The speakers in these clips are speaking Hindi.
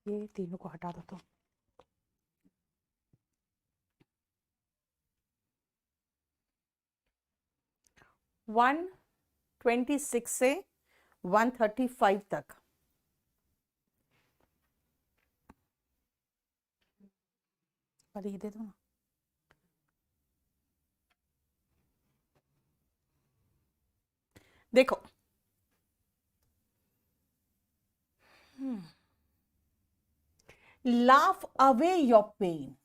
ये तीनों को हटा दो तो। वन 26 से 135 तक अरे ये दे दो ना। देखो लाफ अवे योर पेन।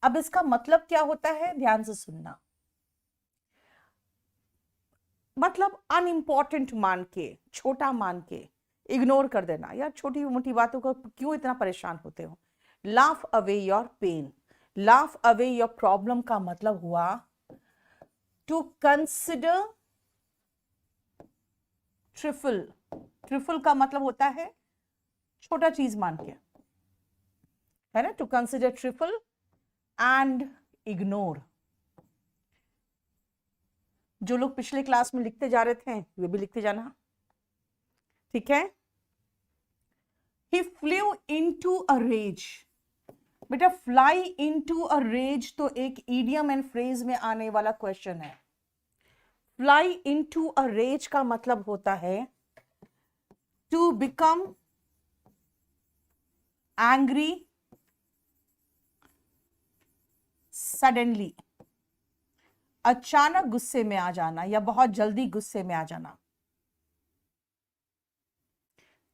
अब इसका मतलब क्या होता है, ध्यान से सुनना। मतलब अनइम्पॉर्टेंट मान के, छोटा मान के इग्नोर कर देना। यार छोटी मोटी बातों को क्यों इतना परेशान होते हो। Laugh away your pain, laugh away your problem का मतलब हुआ टू कंसिडर ट्रिफल। ट्रिफल का मतलब होता है छोटा चीज मान के, है ना। To consider trifle and ignore. जो लोग पिछले क्लास में लिखते जा रहे थे वे भी लिखते जाना, ठीक है। He flew into a rage। बेटा फ्लाई इनटू अ रेज तो एक इडियम एंड फ्रेज में आने वाला क्वेश्चन है। फ्लाई इनटू अ रेज का मतलब होता है टू बिकम एंग्री सडनली। अचानक गुस्से में आ जाना या बहुत जल्दी गुस्से में आ जाना,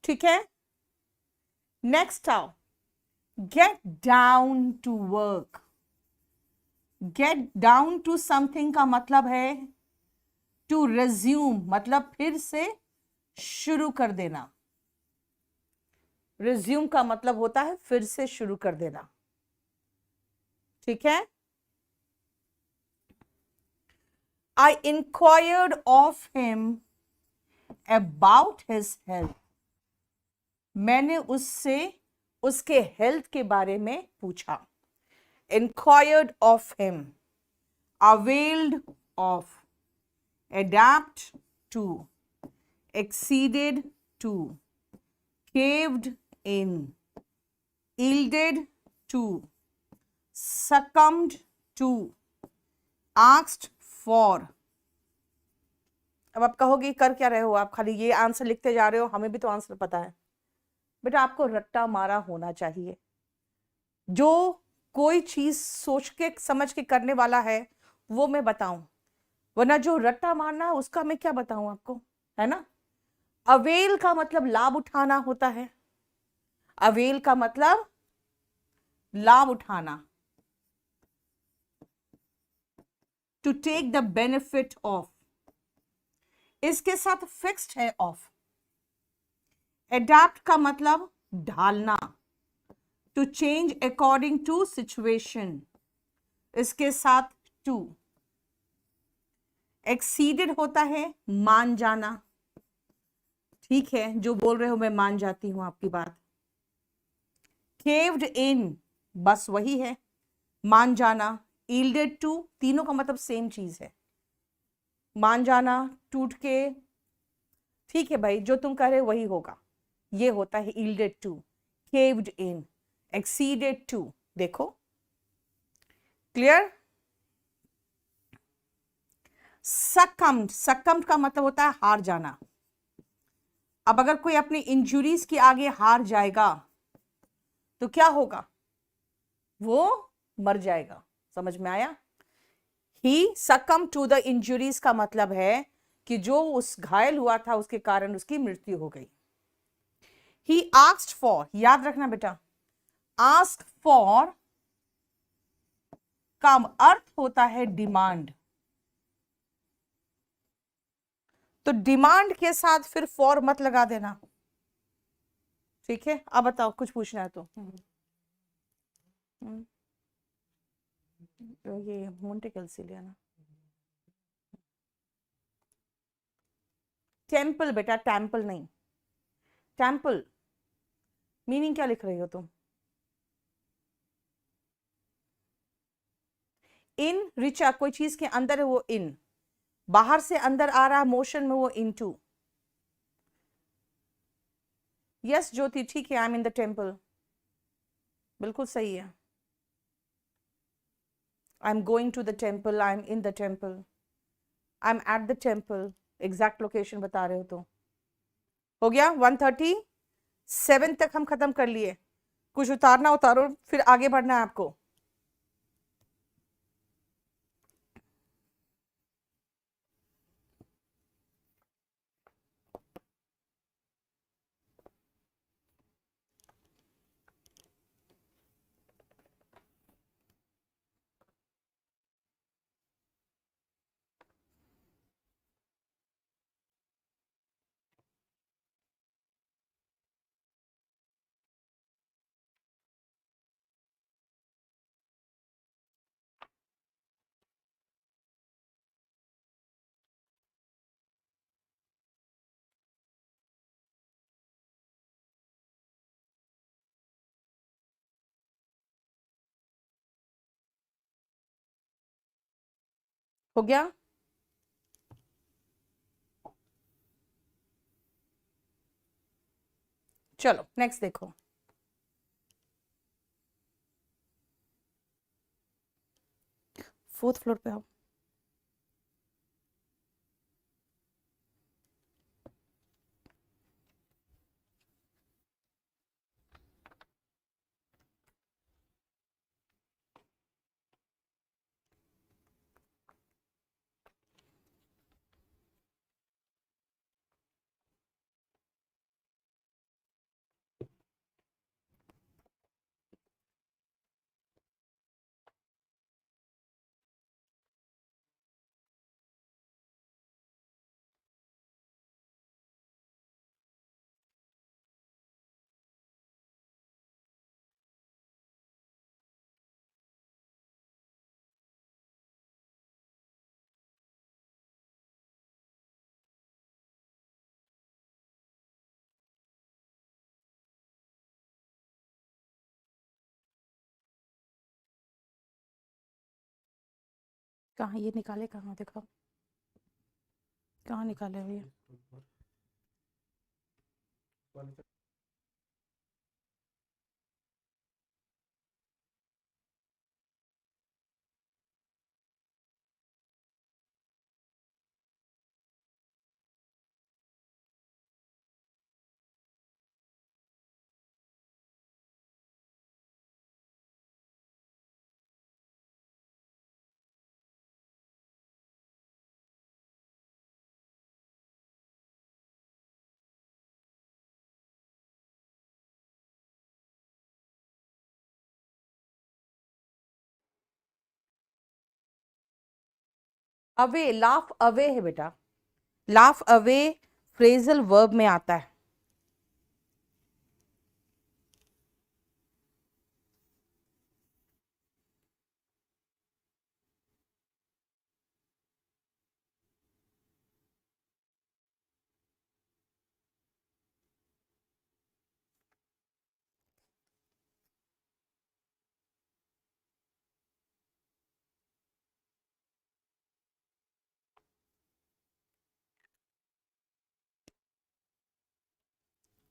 ठीक है। नेक्स्ट आओ, get down to work. Get down to something का मतलब है टू रिज्यूम, मतलब फिर से शुरू कर देना। रिज्यूम का मतलब होता है फिर से शुरू कर देना, ठीक है। I inquired of him about his health। मैंने उससे उसके हेल्थ के बारे में पूछा। Inquired of him, availed of, adapt to, exceeded to, caved in, yielded to, succumbed to, asked for। अब आप कहोगे कर क्या रहे हो, आप खाली ये आंसर लिखते जा रहे हो, हमें भी तो आंसर पता है। बेटा आपको रट्टा मारा होना चाहिए। जो कोई चीज सोच के समझ के करने वाला है वो मैं बताऊं, वरना जो रट्टा मारना है उसका मैं क्या बताऊं आपको, है ना। अवेल का मतलब लाभ उठाना होता है। अवेल का मतलब लाभ उठाना, to take the benefit of. इसके साथ फिक्स्ड है ऑफ। एडाप्ट का मतलब ढालना, to change according to situation. इसके साथ टू। एक्सीडेड होता है मान जाना, ठीक है, जो बोल रहे हो मैं मान जाती हूं आपकी बात। केव्ड इन बस वही है, मान जाना। यील्डेड टू, तीनों का मतलब सेम चीज है, मान जाना, टूट के। ठीक है भाई, जो तुम कह रहे हो वही होगा। ये होता है yielded to, caved in, exceeded to। देखो क्लियर। succumbed, succumbed का मतलब होता है हार जाना। अब अगर कोई अपनी इंजुरीज के आगे हार जाएगा तो क्या होगा, वो मर जाएगा। समझ में आया। ही succumbed to the injuries का मतलब है कि जो उस घायल हुआ था उसके कारण उसकी मृत्यु हो गई। He asked for, याद रखना बेटा, ask for का अर्थ होता है डिमांड। तो डिमांड के साथ फिर फॉर मत लगा देना, ठीक है। अब बताओ कुछ पूछना है तो। ये मोंटे कैल्सिलिया ना। टेम्पल बेटा, टेम्पल नहीं, टेम्पल मीनिंग क्या लिख रही हो तुम। इन रिचा, कोई चीज के अंदर है वो इन, बाहर से अंदर आ रहा मोशन में वो इनटू। यस ज्योति, ठीक है, I am in the temple, बिल्कुल सही है। I am going to the temple, I am in the temple, I am at the temple, exact location बता रहे हो तो। हो गया 137 तक हम खत्म कर लिए। कुछ उतारना उतारो, फिर आगे बढ़ना है आपको। हो गया? चलो नेक्स्ट देखो। फोर्थ फ्लोर पे आओ। कहाँ ये निकाले, कहाँ देखो, कहाँ निकाले हुए? अवे, लाफ अवे है बेटा, लाफ अवे फ्रेजल वर्ब में आता है।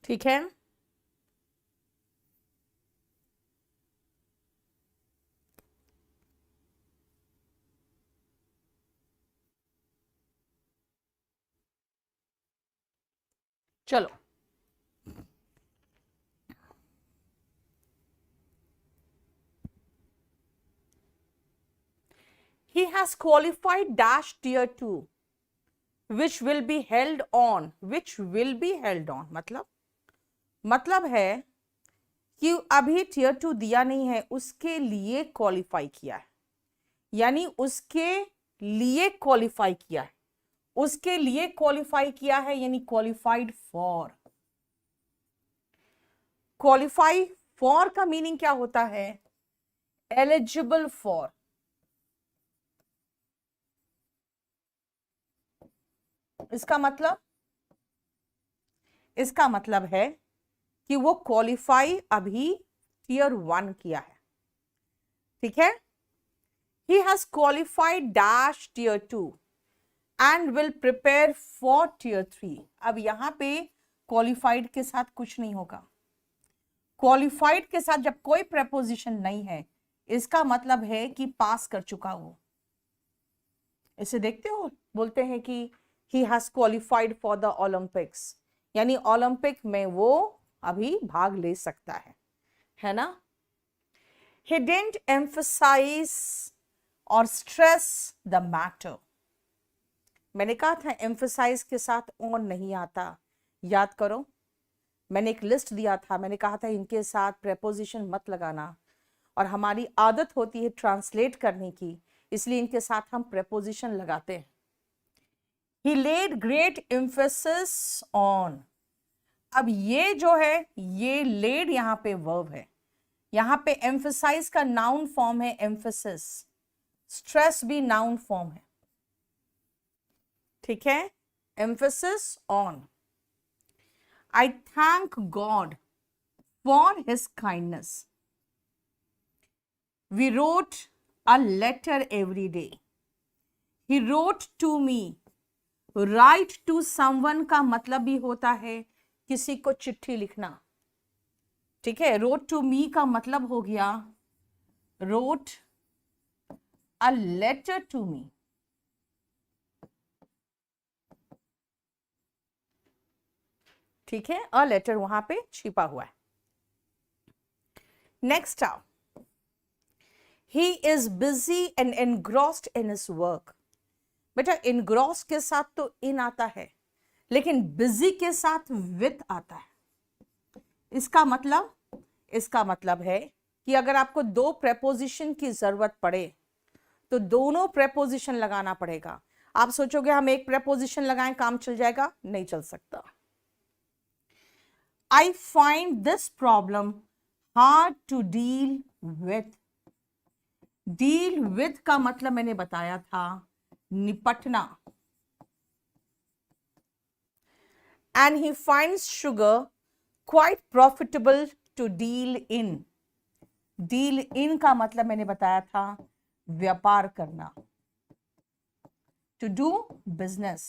ठीक है, चलो he has qualified dash tier 2 which will be held on, which will be held on मतलब है कि अभी टियर 2 दिया नहीं है, उसके लिए क्वालिफाई किया है, यानी उसके लिए क्वालिफाई किया है, उसके लिए क्वालिफाई किया है, यानी क्वालिफाइड फॉर। क्वालिफाई फॉर का मीनिंग क्या होता है? Eligible for. इसका मतलब है कि वो क्वालिफाई अभी टियर 1 किया है, ठीक है। He has qualified dash tier 2 and will prepare for tier 3। अब यहां पे क्वालिफाइड के साथ कुछ नहीं होगा। क्वालिफाइड के साथ जब कोई प्रेपोजिशन नहीं है, इसका मतलब है कि पास कर चुका हो। इसे देखते हो, बोलते हैं कि he has qualified for the Olympics, यानी ओलंपिक में वो अभी भाग ले सकता है ना। He didn't emphasize or stress the matter. मैंने कहा था emphasize के साथ on नहीं आता, याद करो। मैंने एक लिस्ट दिया था, मैंने कहा था इनके साथ preposition मत लगाना, और हमारी आदत होती है ट्रांसलेट करने की, इसलिए इनके साथ हम preposition लगाते हैं। He laid great emphasis on। अब ये जो है, ये laid यहां पे verb है, यहां पे एम्फेसाइज का नाउन फॉर्म है एम्फेसिस, स्ट्रेस भी नाउन फॉर्म है, ठीक है। Emphasis on. I thank God for his kindness. We wrote a letter every day. He wrote to me. Write to someone का मतलब भी होता है किसी को चिट्ठी लिखना, ठीक है। रोट टू मी का मतलब हो गया wrote a letter to me, ठीक है। अ लेटर वहां पे छिपा हुआ है। नेक्स्ट आओ, he is busy and engrossed in his work. बेटा इनग्रॉस के साथ तो इन आता है, लेकिन बिजी के साथ विथ आता है। इसका मतलब है कि अगर आपको दो प्रेपोजिशन की जरूरत पड़े तो दोनों प्रेपोजिशन लगाना पड़ेगा। आप सोचोगे हम एक प्रेपोजिशन लगाएं काम चल जाएगा, नहीं चल सकता। I find this problem hard to deal with। Deal with का मतलब मैंने बताया था निपटना। And he finds sugar quite profitable to deal in। Deal in का मतलब मैंने बताया था व्यापार करना, to do business।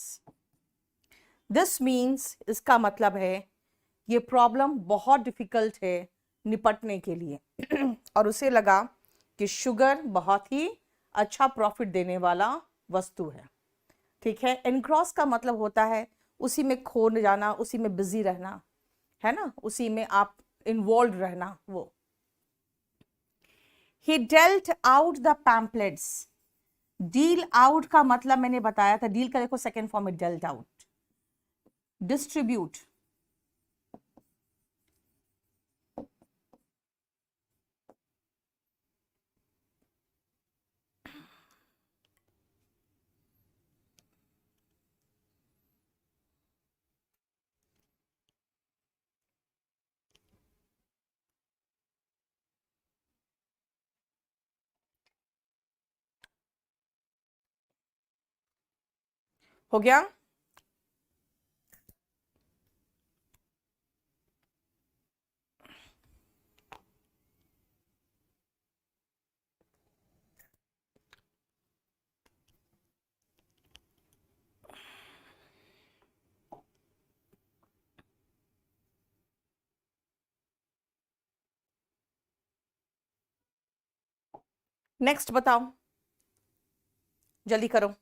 This means इसका मतलब है ये प्रॉब्लम बहुत डिफिकल्ट है निपटने के लिए और उसे लगा कि शुगर बहुत ही अच्छा प्रॉफिट देने वाला वस्तु है, ठीक है। एनक्रॉस का मतलब होता है उसी में खो जाना, उसी में बिजी रहना, है ना, उसी में आप इन्वॉल्व रहना। वो ही dealt out the pamphlets. Deal out का मतलब मैंने बताया था, डील का देखो सेकेंड फॉर्म में डेल्ट आउट, डिस्ट्रीब्यूट। हो गया। नेक्स्ट बताओ, जल्दी करो।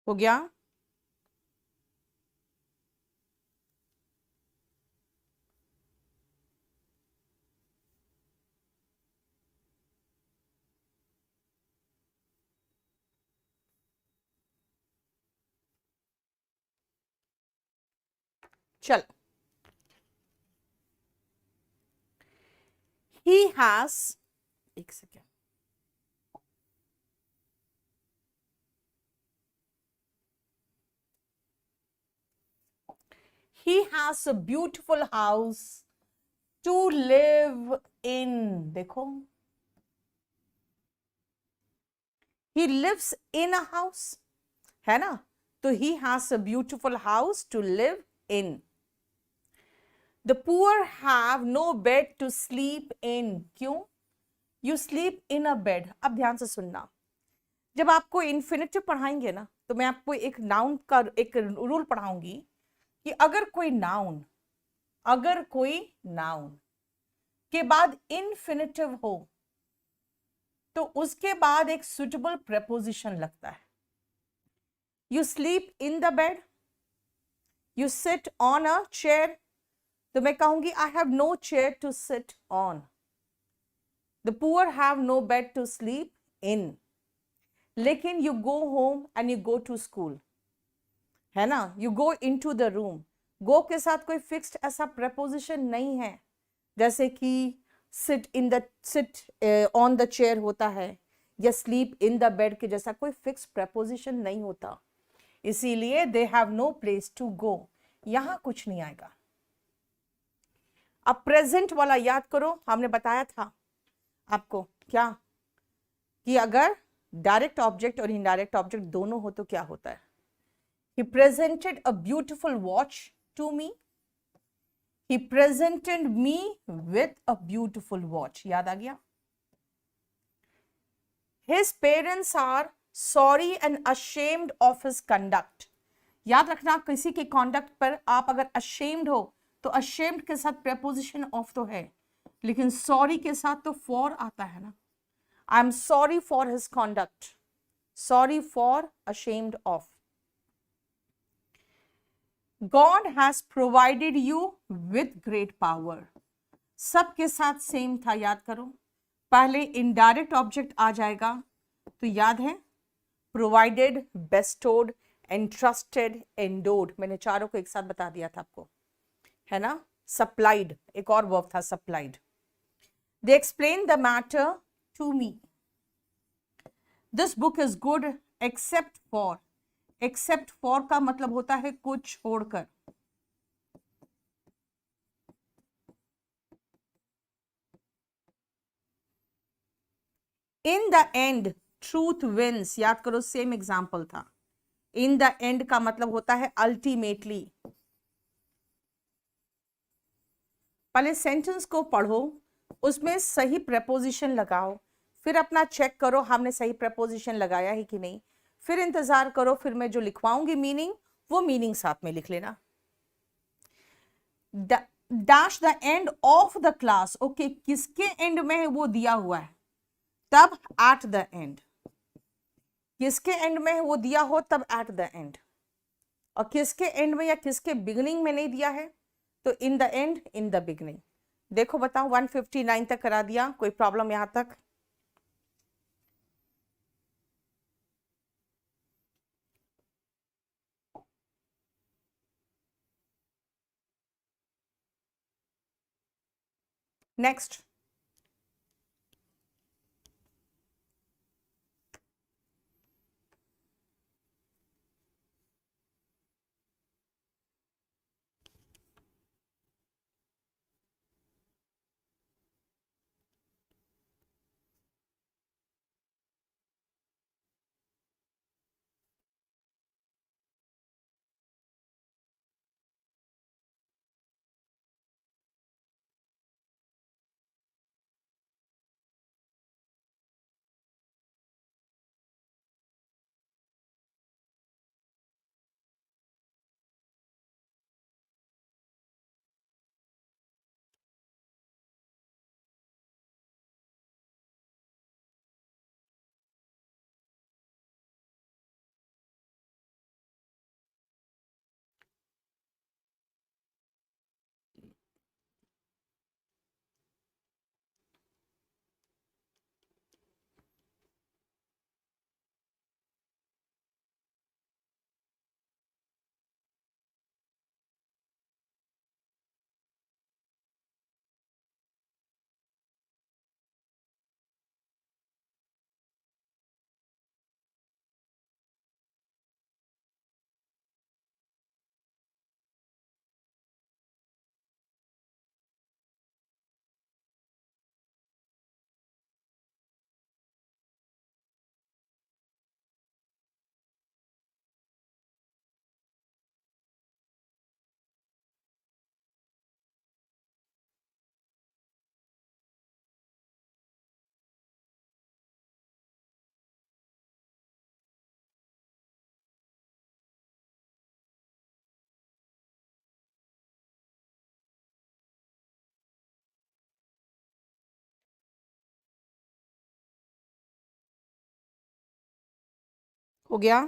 हो गया? चल, ही हैज, एक second, he has a beautiful house to live in. देखो, he lives in a house, है ना? तो he has a beautiful house to live in. The poor have no bed to sleep in. क्यों? You sleep in a bed. अब ध्यान से सुनना, जब आपको इन्फिनेटिव पढ़ाएंगे ना, तो मैं आपको एक नाउन का एक रूल पढ़ाऊंगी कि अगर कोई नाउन के बाद इन्फिनेटिव हो तो उसके बाद एक सुटेबल प्रेपोजिशन लगता है. You sleep in the bed, you sit on a chair, तो मैं कहूंगी I have no chair to sit on. The poor have no bed to sleep in. लेकिन you go home and you go to school, है ना? You go into the room. Go के साथ कोई फिक्स्ड ऐसा प्रेपोजिशन नहीं है, जैसे कि सिट ऑन द चेयर होता है, या स्लीप इन द बेड के जैसा कोई फिक्स प्रेपोजिशन नहीं होता. इसीलिए they have no place to go, यहां कुछ नहीं आएगा. अब प्रेजेंट वाला याद करो, हमने बताया था आपको क्या, कि अगर डायरेक्ट ऑब्जेक्ट और इनडायरेक्ट ऑब्जेक्ट दोनों हो तो क्या होता है. He presented a beautiful watch to me. He presented me with a beautiful watch. याद आ गया? His parents are sorry and ashamed of his conduct. याद रखना, किसी के conduct पर आप अगर ashamed हो तो ashamed के साथ preposition of तो है, लेकिन sorry के साथ तो for आता है ना. I am sorry for his conduct. Sorry for, ashamed of. God has provided you with great power. सबके साथ सेम था, याद करो. पहले इनडायरेक्ट ऑब्जेक्ट आ जाएगा, तो याद है प्रोवाइडेड, बेस्टोड, एंट्रस्टेड, एंडोड. मैंने चारों को एक साथ बता दिया था आपको, है ना? सप्लाइड, एक और वर्ब था supplied. They explain the matter to me. This book is good except for. Except for का मतलब होता है कुछ छोड़कर. In the end truth wins. याद करो, सेम एग्जाम्पल था. इन द एंड का मतलब होता है अल्टीमेटली. पहले सेंटेंस को पढ़ो, उसमें सही प्रेपोजिशन लगाओ, फिर अपना चेक करो हमने सही प्रेपोजिशन लगाया है कि नहीं. फिर इंतजार करो, फिर मैं जो लिखवाऊंगी मीनिंग, वो मीनिंग साथ में लिख लेना. Dash the end of the class. Okay, किसके एंड में है वो दिया हुआ है, तब एट द एंड. किसके एंड में है वो दिया हो तब एट द एंड. और किसके एंड में या किसके बिगिनिंग में नहीं दिया है तो इन the and, in the beginning. देखो बताओ, 159 तक करा दिया, कोई प्रॉब्लम यहां तक? नेक्स्ट. हो गया?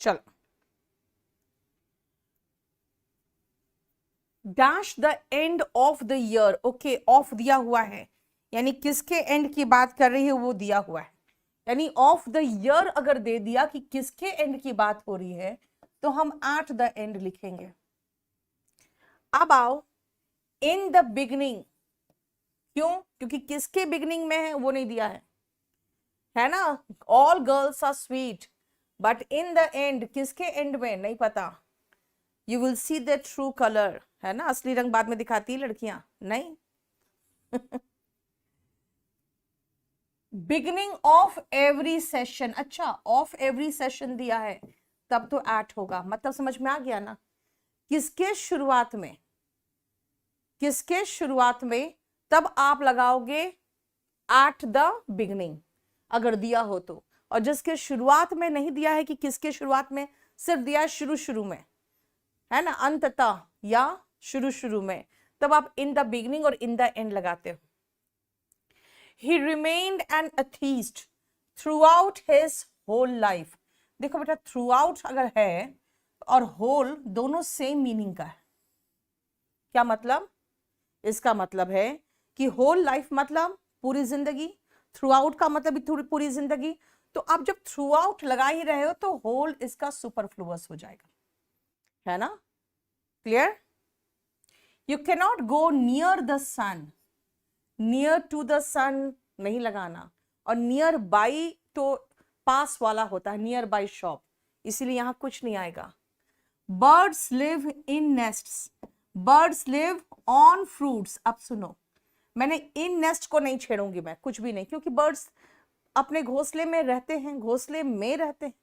चलो, dash the end of the year. Okay, of दिया हुआ है, यानी किसके एंड की बात कर रही है वो दिया हुआ है। यानी ऑफ द ईयर अगर दे दिया कि किसके एंड की बात हो रही है, तो हम एट द एंड लिखेंगे। अब आओ इन द बिगनिंग। क्यों? क्योंकि किसके बिगनिंग में है वो नहीं दिया है ना। All girls are sweet, but in the end किसके एंड में नहीं पता। You will see the true colour, है ना, असली रंग बाद में दिखाती है लड़कियां, नहीं। बिगिनिंग ऑफ एवरी सेशन, अच्छा ऑफ एवरी सेशन दिया है तब तो एट होगा, मतलब समझ में आ गया ना। किसके शुरुआत में, किसके शुरुआत में, तब आप लगाओगे एट द बिगिनिंग अगर दिया हो तो। और जिसके शुरुआत में नहीं दिया है कि किसके शुरुआत में, सिर्फ दिया है शुरू शुरू में, है ना, अंततः या शुरू शुरू में, तब आप इन द बिगिनिंग और इन द एंड लगाते हो। He remained an atheist throughout his whole life। देखो बेटा, throughout अगर है और whole दोनों सेम मीनिंग का है। क्या मतलब? इसका मतलब है कि whole life मतलब पूरी जिंदगी, throughout का मतलब भी पूरी जिंदगी। तो आप जब throughout लगा ही रहे हो तो whole इसका superfluous हो जाएगा, है ना। Clear? You cannot go near the sun, near to the sun नहीं लगाना, और नियर बाई तो पास वाला होता है, नियर बाई शॉप, इसीलिए यहां कुछ नहीं आएगा। Birds live in nests, birds live on fruits. अब सुनो, मैंने इन नेस्ट को नहीं छेड़ूंगी मैं, कुछ भी नहीं, क्योंकि बर्ड्स अपने घोंसले में रहते हैं, घोंसले में रहते हैं।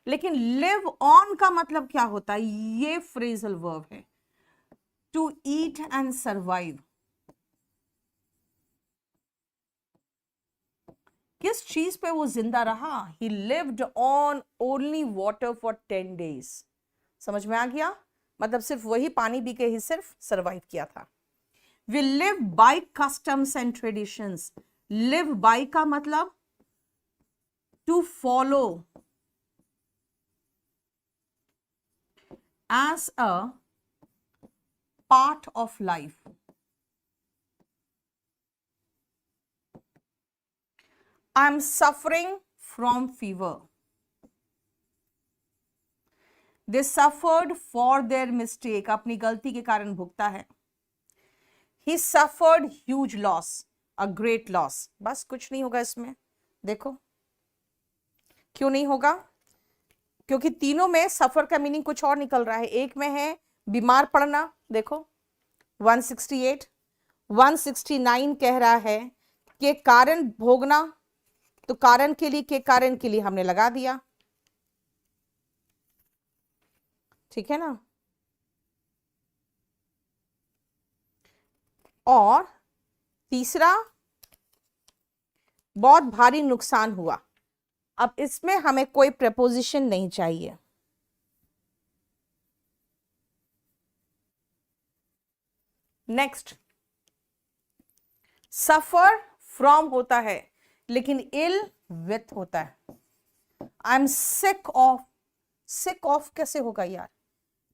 लेकिन लिव ऑन का मतलब क्या होता है, ये फ्रेजल वर्ब है, टू ईट एंड सर्वाइव। किस चीज पे वो जिंदा रहा? He lived on only water for 10 days। समझ में आ गया? मतलब सिर्फ वही पानी पी के ही सिर्फ सरवाइव किया था। We live by customs and traditions। live by का मतलब to follow as a part of life। I am suffering from fever। They suffered for their mistake। अपनी गलती के कारण भुगता है। He suffered huge loss, a great loss। बस कुछ नहीं होगा इसमें। देखो क्यों नहीं होगा, क्योंकि तीनों में सफर का मीनिंग कुछ और निकल रहा है। एक में है बीमार पड़ना, देखो 168, 169 कह रहा है कि कारण भोगना, तो कारण के लिए, के कारण के लिए हमने लगा दिया, ठीक है ना। और तीसरा, बहुत भारी नुकसान हुआ। अब इसमें हमें कोई प्रपोजिशन नहीं चाहिए। नेक्स्ट, सफर फ्रॉम होता है लेकिन इल विथ होता है। I am sick of, sick of कैसे होगा यार?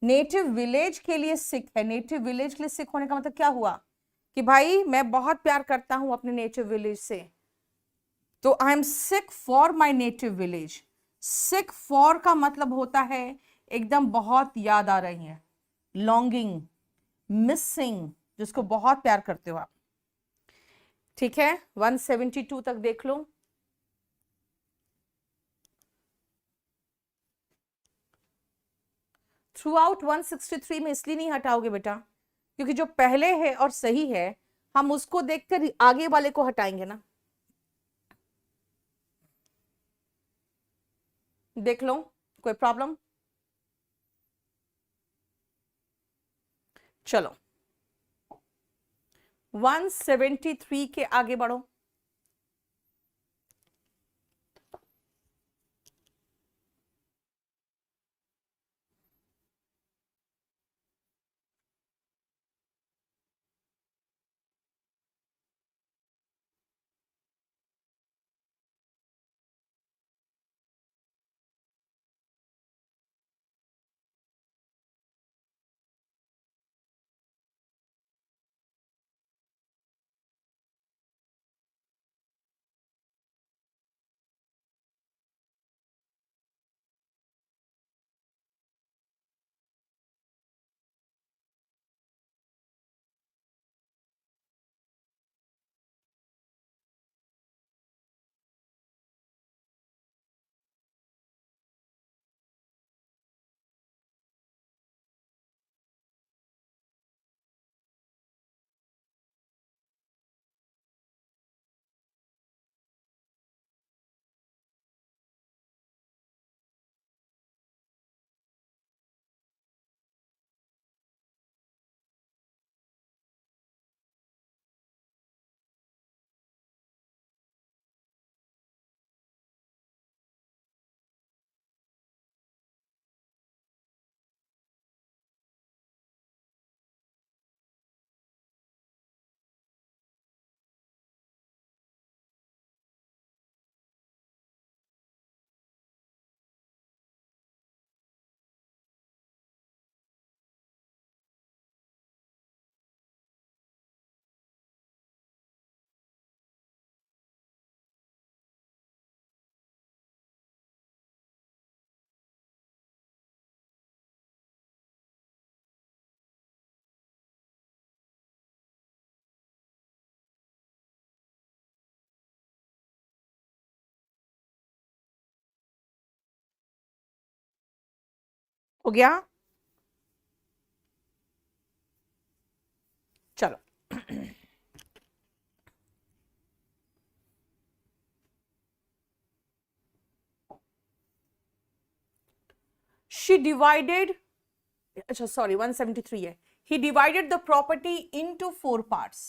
नेटिव विलेज के लिए सिक है, नेटिव विलेज के लिए सिक होने का मतलब क्या हुआ कि भाई मैं बहुत प्यार करता हूं अपने नेटिव विलेज से, तो I am sick for my native village. Sick for का मतलब होता है एकदम बहुत याद आ रही है, लॉन्गिंग, मिसिंग, जिसको बहुत प्यार करते हो आप, ठीक है। 172 तक देख लो। थ्रू आउट 163 में इसलिए नहीं हटाओगे बेटा, क्योंकि जो पहले है और सही है हम उसको देखकर आगे वाले को हटाएंगे ना। देख लो, कोई प्रॉब्लम? चलो 173 के आगे बढ़ो। हो गया? चलो शी डिवाइडेड, अच्छा सॉरी 173 है। He divided the property into 4 parts.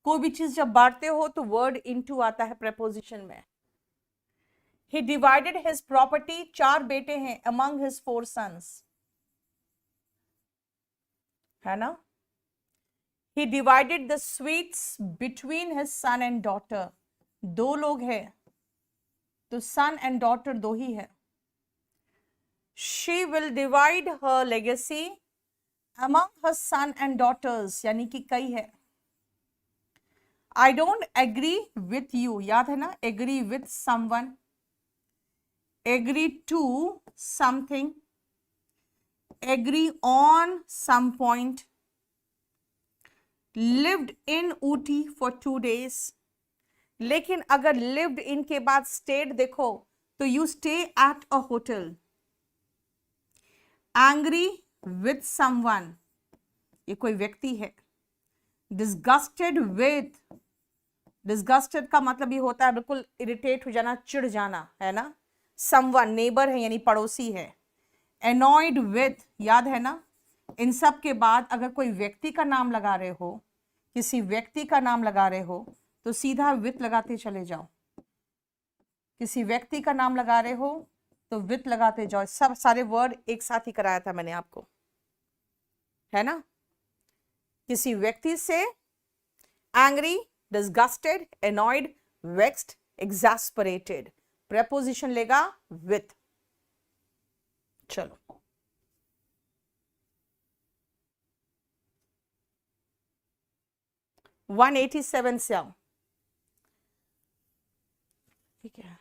कोई भी चीज जब बांटते हो तो वर्ड इनटू आता है प्रेपोजिशन में। ही डिवाइडेड हिज प्रॉपर्टी, 4 बेटे हैं, अमंग हिज 4 सन्स, है ना। He divided the sweets between his son and daughter, 2 लोग हैं तो सन एंड डॉटर 2 ही है। She will divide her legacy among her son and daughters, यानी कि कई है। I don't agree with you, याद है ना, agree with someone, agree to something, agree on some point, lived in Ooty for 2 days। लेकिन अगर लिव्ड इन के बाद स्टेड देखो तो you stay at a hotel. Angry with someone, ये कोई व्यक्ति है। डिस्गस्टेड विथ, डिस्गस्टेड का मतलब ये होता है बिल्कुल इरिटेट हो जाना, चिढ़ जाना, है ना। समवन नेबर है यानी पड़ोसी है। एनॉयड विथ, याद है ना। इन सब के बाद अगर कोई व्यक्ति का नाम लगा रहे हो, किसी व्यक्ति का नाम लगा रहे हो तो सीधा विथ लगाते चले जाओ। किसी व्यक्ति का नाम लगा रहे हो तो विथ लगाते जाओ। सब सारे वर्ड एक साथ ही कराया था मैंने आपको, है ना। किसी व्यक्ति से angry, disgusted, annoyed, vexed, exasperated, preposition लेगा विथ। चलो 187 से आओ, ठीक है।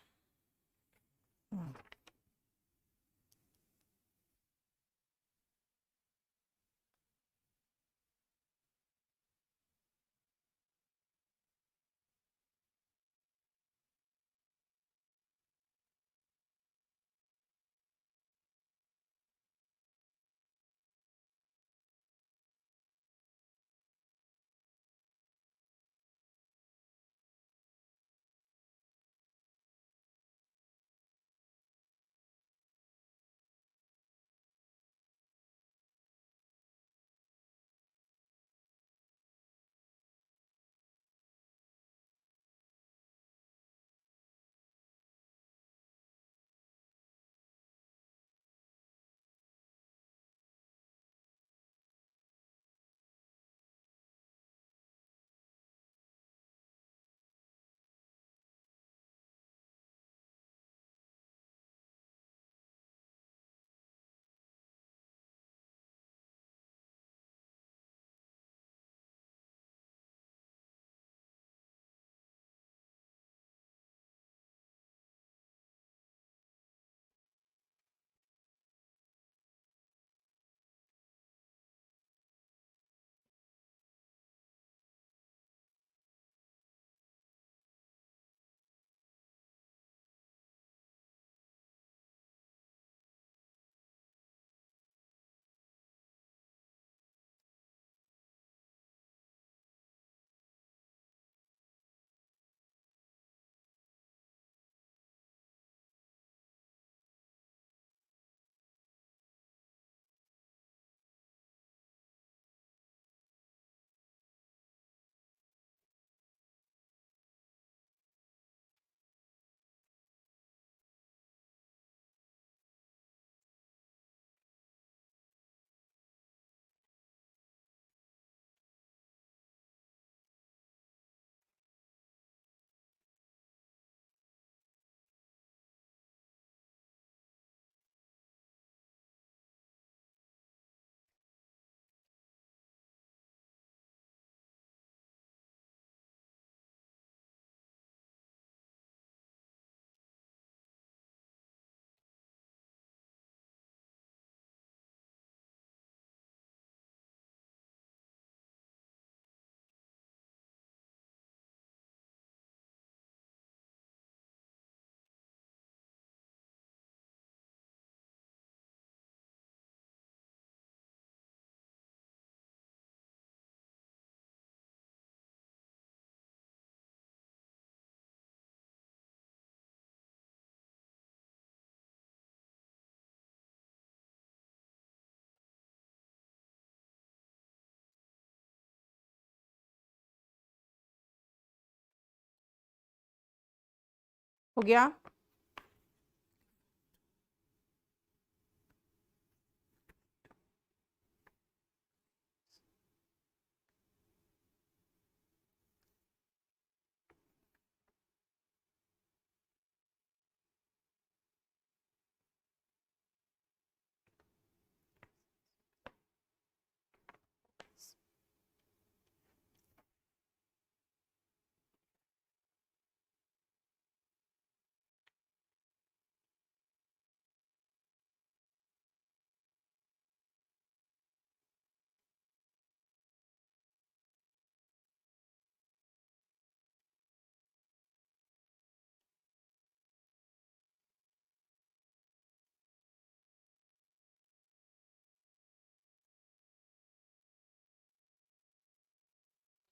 हो गया।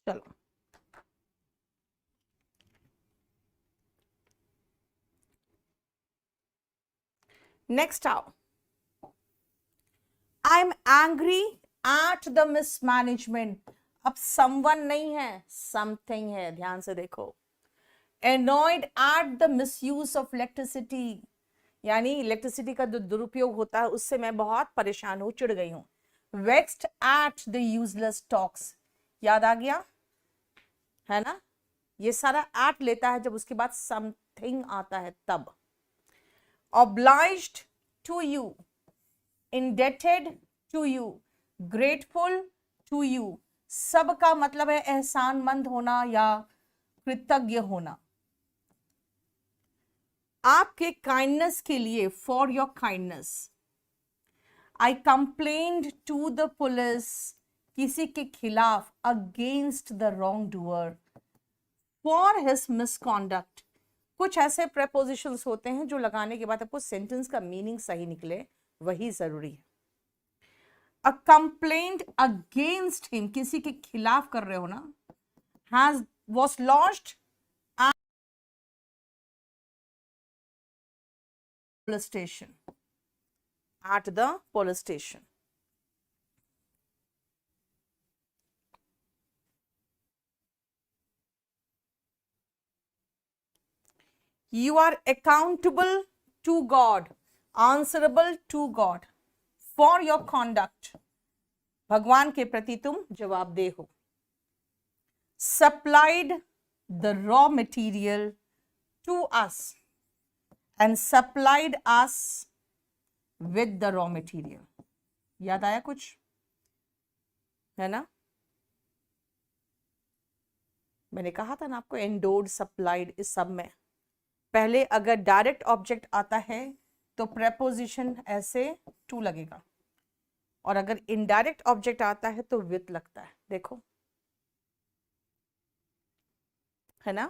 चलो, नेक्स्ट आओ। I am angry at the mismanagement. अब समवन नहीं है, समथिंग है, ध्यान से देखो। Annoyed at the misuse of electricity, यानी इलेक्ट्रिसिटी का जो दुरुपयोग होता है उससे मैं बहुत परेशान हूं, चिढ़ गई हूं। Vexed at the useless talks, याद आ गया है ना। ये सारा एट लेता है जब उसके बाद समथिंग आता है तब। obliged to you, indebted to you, grateful to you, सब का मतलब है एहसानमंद होना या कृतज्ञ होना। आपके काइंडनेस के लिए, for your kindness. I complained to the police, किसी के खिलाफ, against the wrong doer, for his misconduct. कुछ ऐसे प्रेपोजिशंस होते हैं जो लगाने के बाद आपको सेंटेंस का मीनिंग सही निकले, वही जरूरी है। अ कंप्लेंट अगेंस्ट हिम, किसी के खिलाफ कर रहे हो ना, has was launched at police station, at the police station. You are accountable to God, answerable to God for your conduct. भगवान के प्रति तुम जवाबदेह हो। Supplied the raw material to us and supplied us with the raw material. याद आया कुछ, है ना। मैंने कहा था ना आपको, एंडोर्ड, सप्लाइड, इस सब में पहले अगर डायरेक्ट ऑब्जेक्ट आता है तो प्रेपोजिशन ऐसे टू लगेगा, और अगर इनडायरेक्ट ऑब्जेक्ट आता है तो विथ लगता है। देखो, है ना।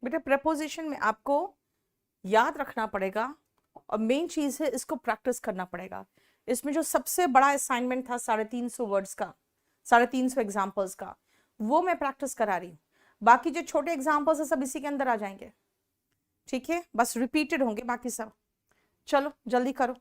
बेटा प्रेपोजिशन में आपको याद रखना पड़ेगा, और मेन चीज है इसको प्रैक्टिस करना पड़ेगा। इसमें जो सबसे बड़ा असाइनमेंट था 350 वर्ड्स का, 350 एग्जाम्पल्स का, वो मैं प्रैक्टिस करा रही हूँ। बाकी जो छोटे एग्जाम्पल्स है सब इसी के अंदर आ जाएंगे, ठीक है, बस रिपीटेड होंगे बाकी सब। चलो जल्दी करो।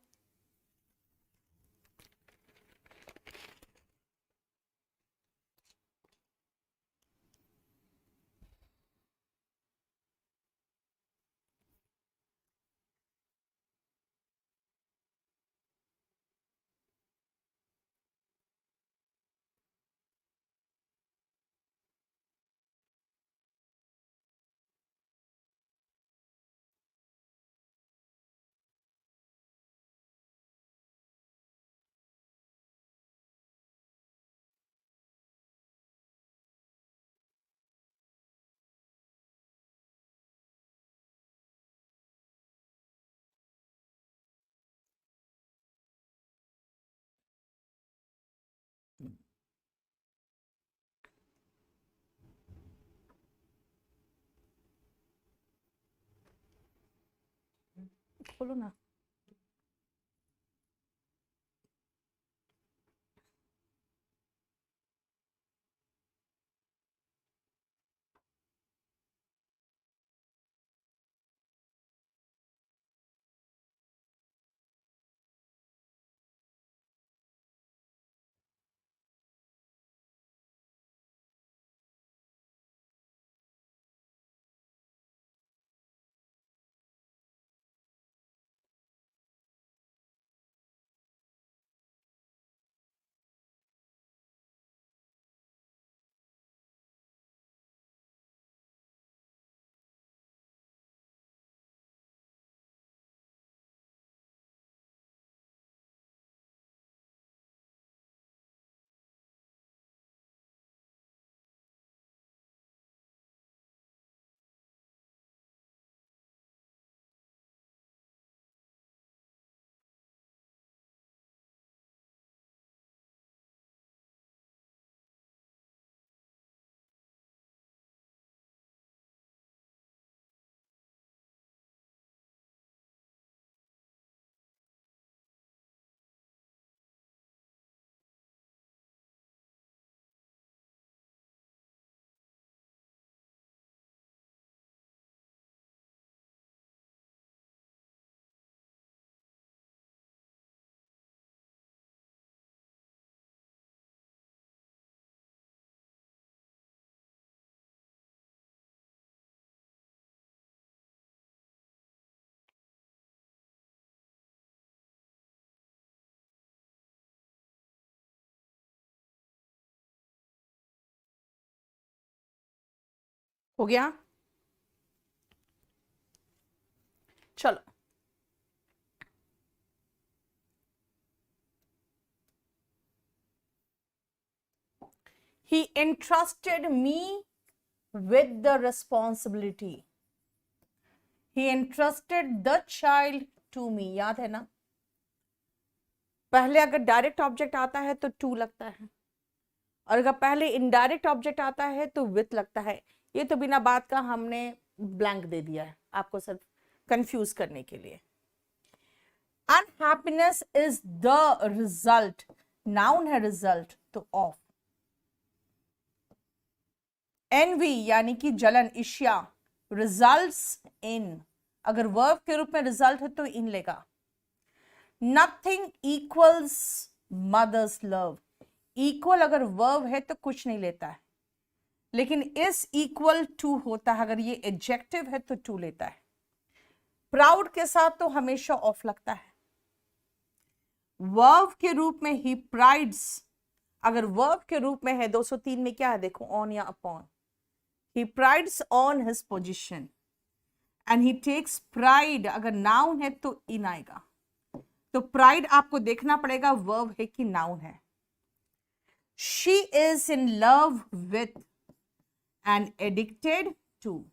खोलो ना। हो गया? चलो, he entrusted me with the responsibility. He entrusted the child to me. याद है ना? पहले अगर डायरेक्ट ऑब्जेक्ट आता है तो टू लगता है, और अगर पहले इनडायरेक्ट ऑब्जेक्ट आता है तो विथ लगता है। ये तो बिना बात का हमने ब्लैंक दे दिया है आपको सिर्फ कंफ्यूज करने के लिए। Unhappiness is the result, noun है रिजल्ट तो ऑफ। एनवी यानी कि जलन, ईर्ष्या, रिजल्ट्स इन, अगर वर्ब के रूप में रिजल्ट है तो इन लेगा। Nothing equals mother's love, equal अगर वर्ब है तो कुछ नहीं लेता है, लेकिन इस इक्वल टू होता है, अगर ये एडजेक्टिव है तो टू लेता है। प्राउड के साथ तो हमेशा ऑफ लगता है। वर्ब के रूप में ही प्राइड्स, अगर वर्ब के रूप में है 203 में क्या है देखो, ऑन या upon. He prides on his position and he takes pride, अगर नाउन है तो इन आएगा। तो प्राइड आपको देखना पड़ेगा वर्ब है कि नाउन है। She is in love with and addicted to,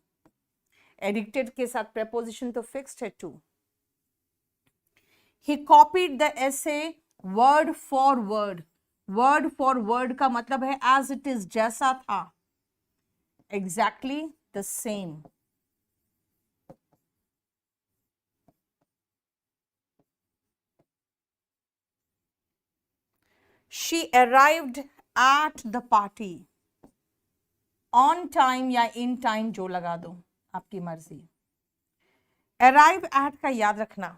addicted के साथ preposition तो फिक्स्ड है to. He copied the essay word for word, word for word का मतलब है as it is, जैसा था, exactly the same। She arrived at the party on time या in time, जो लगा दो आपकी मर्जी। arrive at का याद रखना,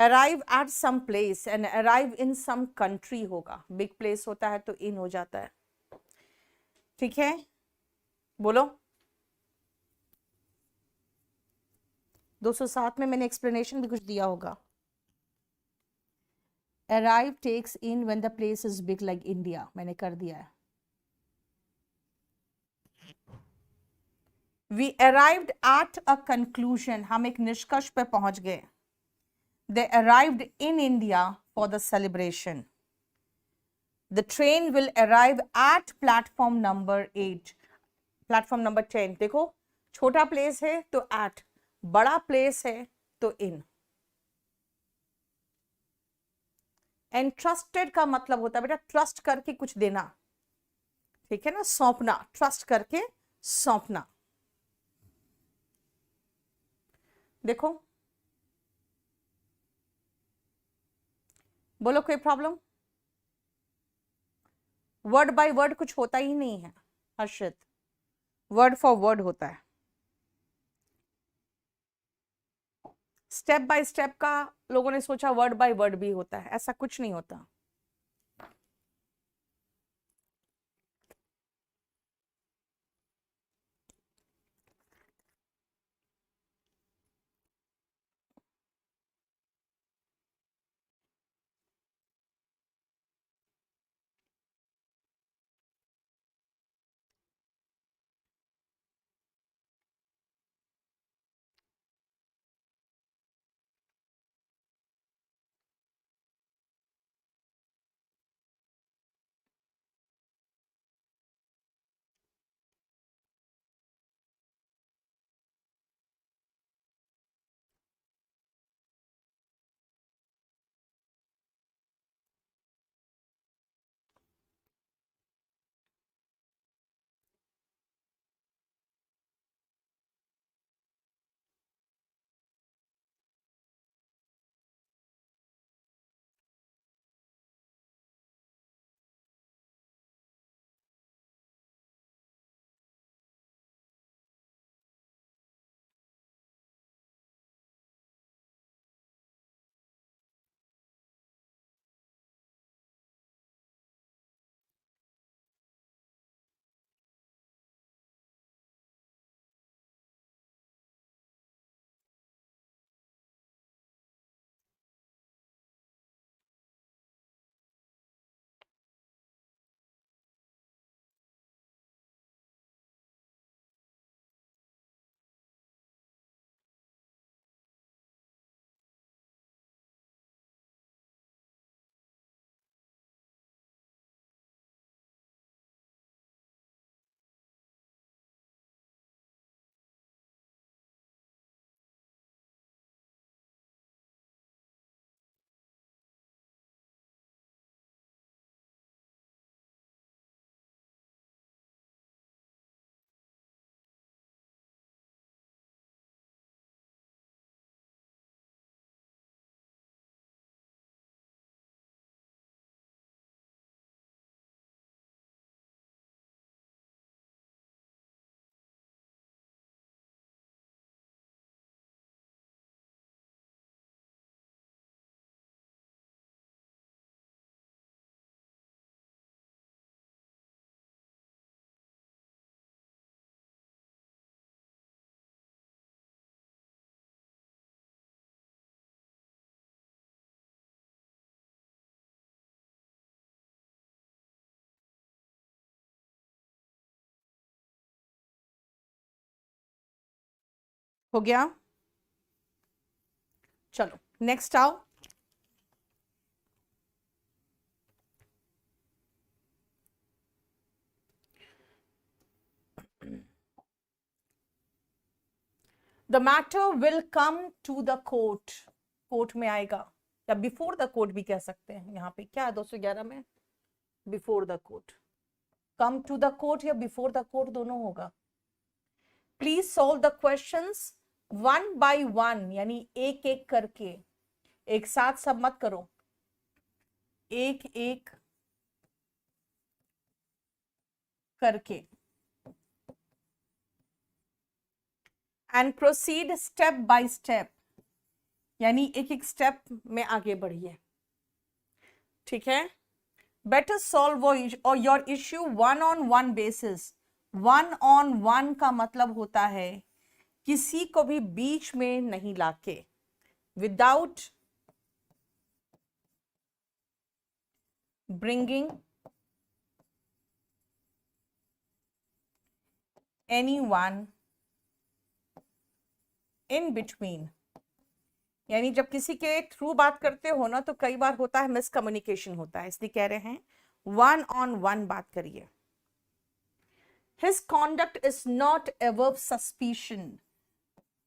arrive at some place and arrive in some country होगा, big place होता है तो in हो जाता है। ठीक है, बोलो। 207 में मैंने एक्सप्लेनेशन भी कुछ दिया होगा। arrive takes in when the place is big like India, मैंने कर दिया है। We arrived at a conclusion, हम एक निष्कर्ष पे पहुंच गए। They arrived in India for the celebration. The train will arrive at platform number 8, platform number 10। देखो, छोटा प्लेस है तो at, बड़ा प्लेस है तो in। एंट्रस्टेड का मतलब होता है बेटा ट्रस्ट करके कुछ देना, ठीक है ना, सौंपना, ट्रस्ट करके सौंपना। देखो, बोलो कोई प्रॉब्लम? वर्ड बाय वर्ड कुछ होता ही नहीं है हर्षित, वर्ड फॉर वर्ड होता है। स्टेप बाय स्टेप का लोगों ने सोचा वर्ड बाय वर्ड भी होता है, ऐसा कुछ नहीं होता। हो गया? चलो नेक्स्ट आओ। The matter will come to the court, court में आएगा, या बिफोर द कोर्ट भी कह सकते हैं। यहाँ पे क्या है 211 में? Before the court. Come to the court या बिफोर द कोर्ट दोनों होगा। Please solve the questions one by one, यानी एक एक करके, एक साथ सब मत करो, एक एक करके। And proceed step by step, यानी एक एक स्टेप में आगे बढ़िए। ठीक है? बेटर सॉल्व और your issue one on one basis. One on one का मतलब होता है किसी को भी बीच में नहीं लाके, without bringing anyone in between. यानी जब किसी के थ्रू बात करते हो ना, तो कई बार होता है मिसकम्युनिकेशन होता है, इसलिए कह रहे हैं वन ऑन वन बात करिए। His conduct is not above suspicion।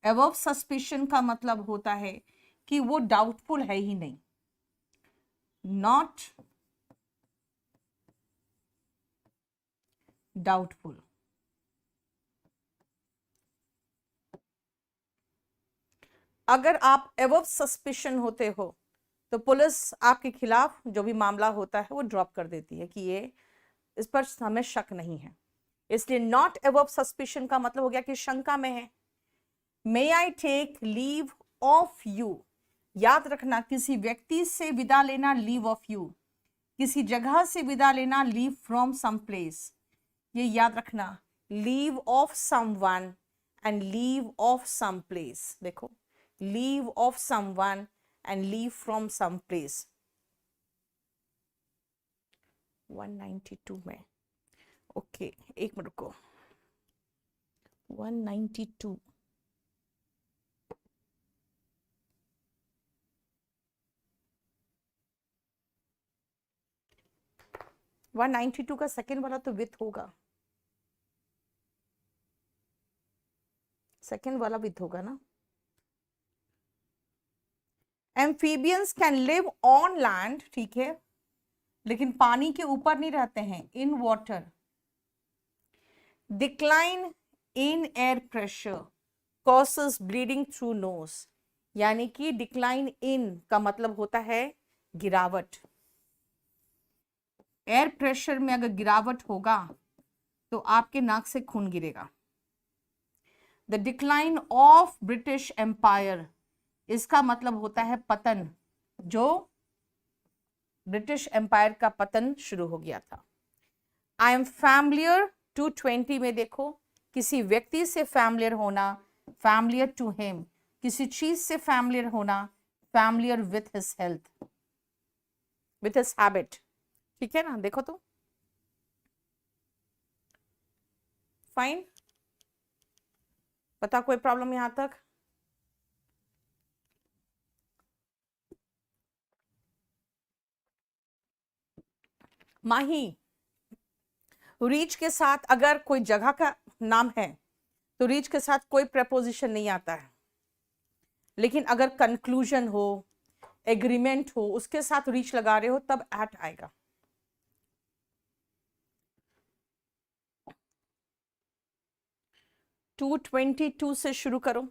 above suspicion का मतलब होता है कि वो डाउटफुल है ही नहीं, not doubtful। अगर आप above suspicion होते हो तो पुलिस आपके खिलाफ जो भी मामला होता है वो ड्रॉप कर देती है कि ये, इस पर हमें शक नहीं है। इसलिए नॉट above suspicion का मतलब हो गया कि शंका में है। May I take leave of you, याद रखना किसी व्यक्ति से विदा लेना लीव ऑफ यू, किसी जगह से विदा लेना लीव फ्रॉम सम प्लेस, ये याद रखना। Leave of someone and leave of some place, देखो leave of someone and leave from some place. 192 में, ओके एक मिनट रुको, 192 192 का सेकेंड वाला तो विथ होगा, सेकेंड वाला विथ होगा ना। Amphibians can live on land, ठीक है, लेकिन पानी के ऊपर नहीं रहते हैं, in water. Decline in air pressure causes bleeding through nose, यानी कि डिक्लाइन इन का मतलब होता है गिरावट। एयर प्रेशर में अगर गिरावट होगा तो आपके नाक से खून गिरेगा। The decline of British empire, इसका मतलब होता है पतन, जो ब्रिटिश एम्पायर का पतन शुरू हो गया था। आई एम फैमिलियर टू 20 में देखो, किसी व्यक्ति से फैमिलियर होना, फैमिलियर टू हिम, किसी चीज से फैमिलियर होना, familiar with his health, with his habit. ठीक है ना? देखो तो फाइन, पता कोई प्रॉब्लम यहां तक? माही, रीच के साथ अगर कोई जगह का नाम है तो रीच के साथ कोई प्रपोजिशन नहीं आता है, लेकिन अगर कंक्लूजन हो, एग्रीमेंट हो, उसके साथ रीच लगा रहे हो तब एट आएगा। टू 22 से शुरू करो।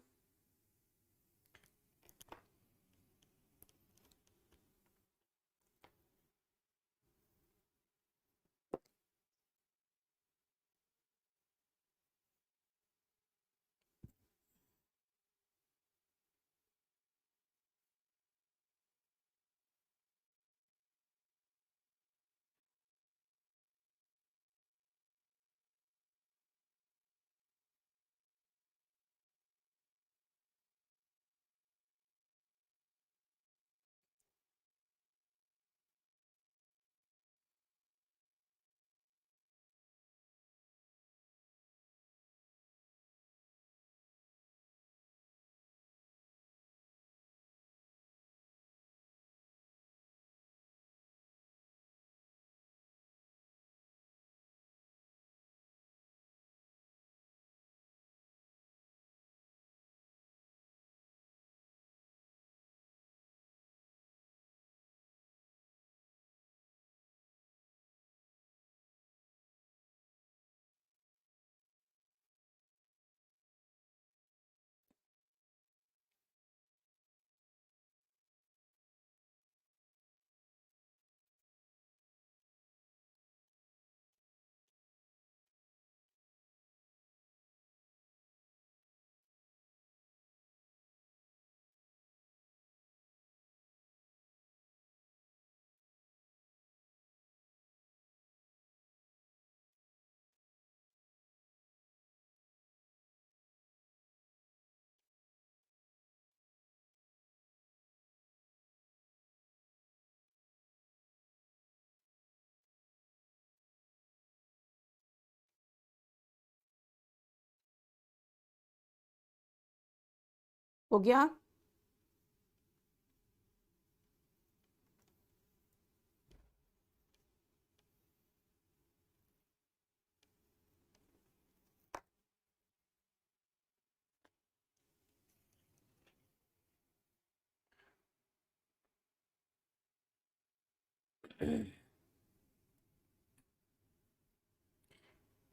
हो गया?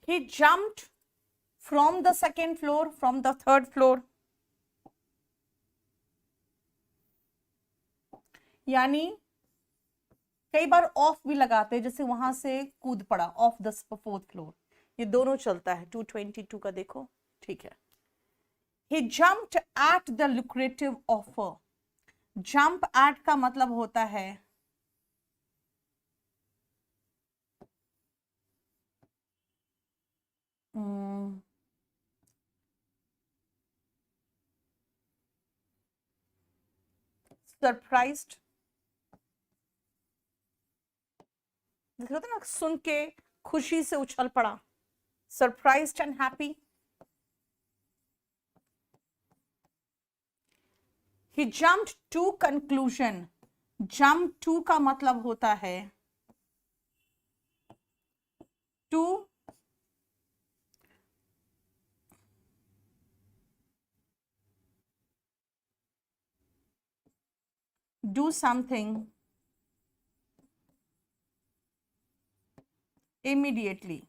He jumped from the second floor, from the third floor. यानी कई बार ऑफ भी लगाते हैं, जैसे वहां से कूद पड़ा ऑफ द फोर्थ फ्लोर, ये दोनों चलता है 222 का, देखो ठीक है। He jumped at the lucrative offer. Jump at का मतलब होता है सरप्राइज्ड, देखो ना, सुन के खुशी से उछल पड़ा, surprised and happy. He jumped to conclusion. Jump to का मतलब होता है to do something immediately,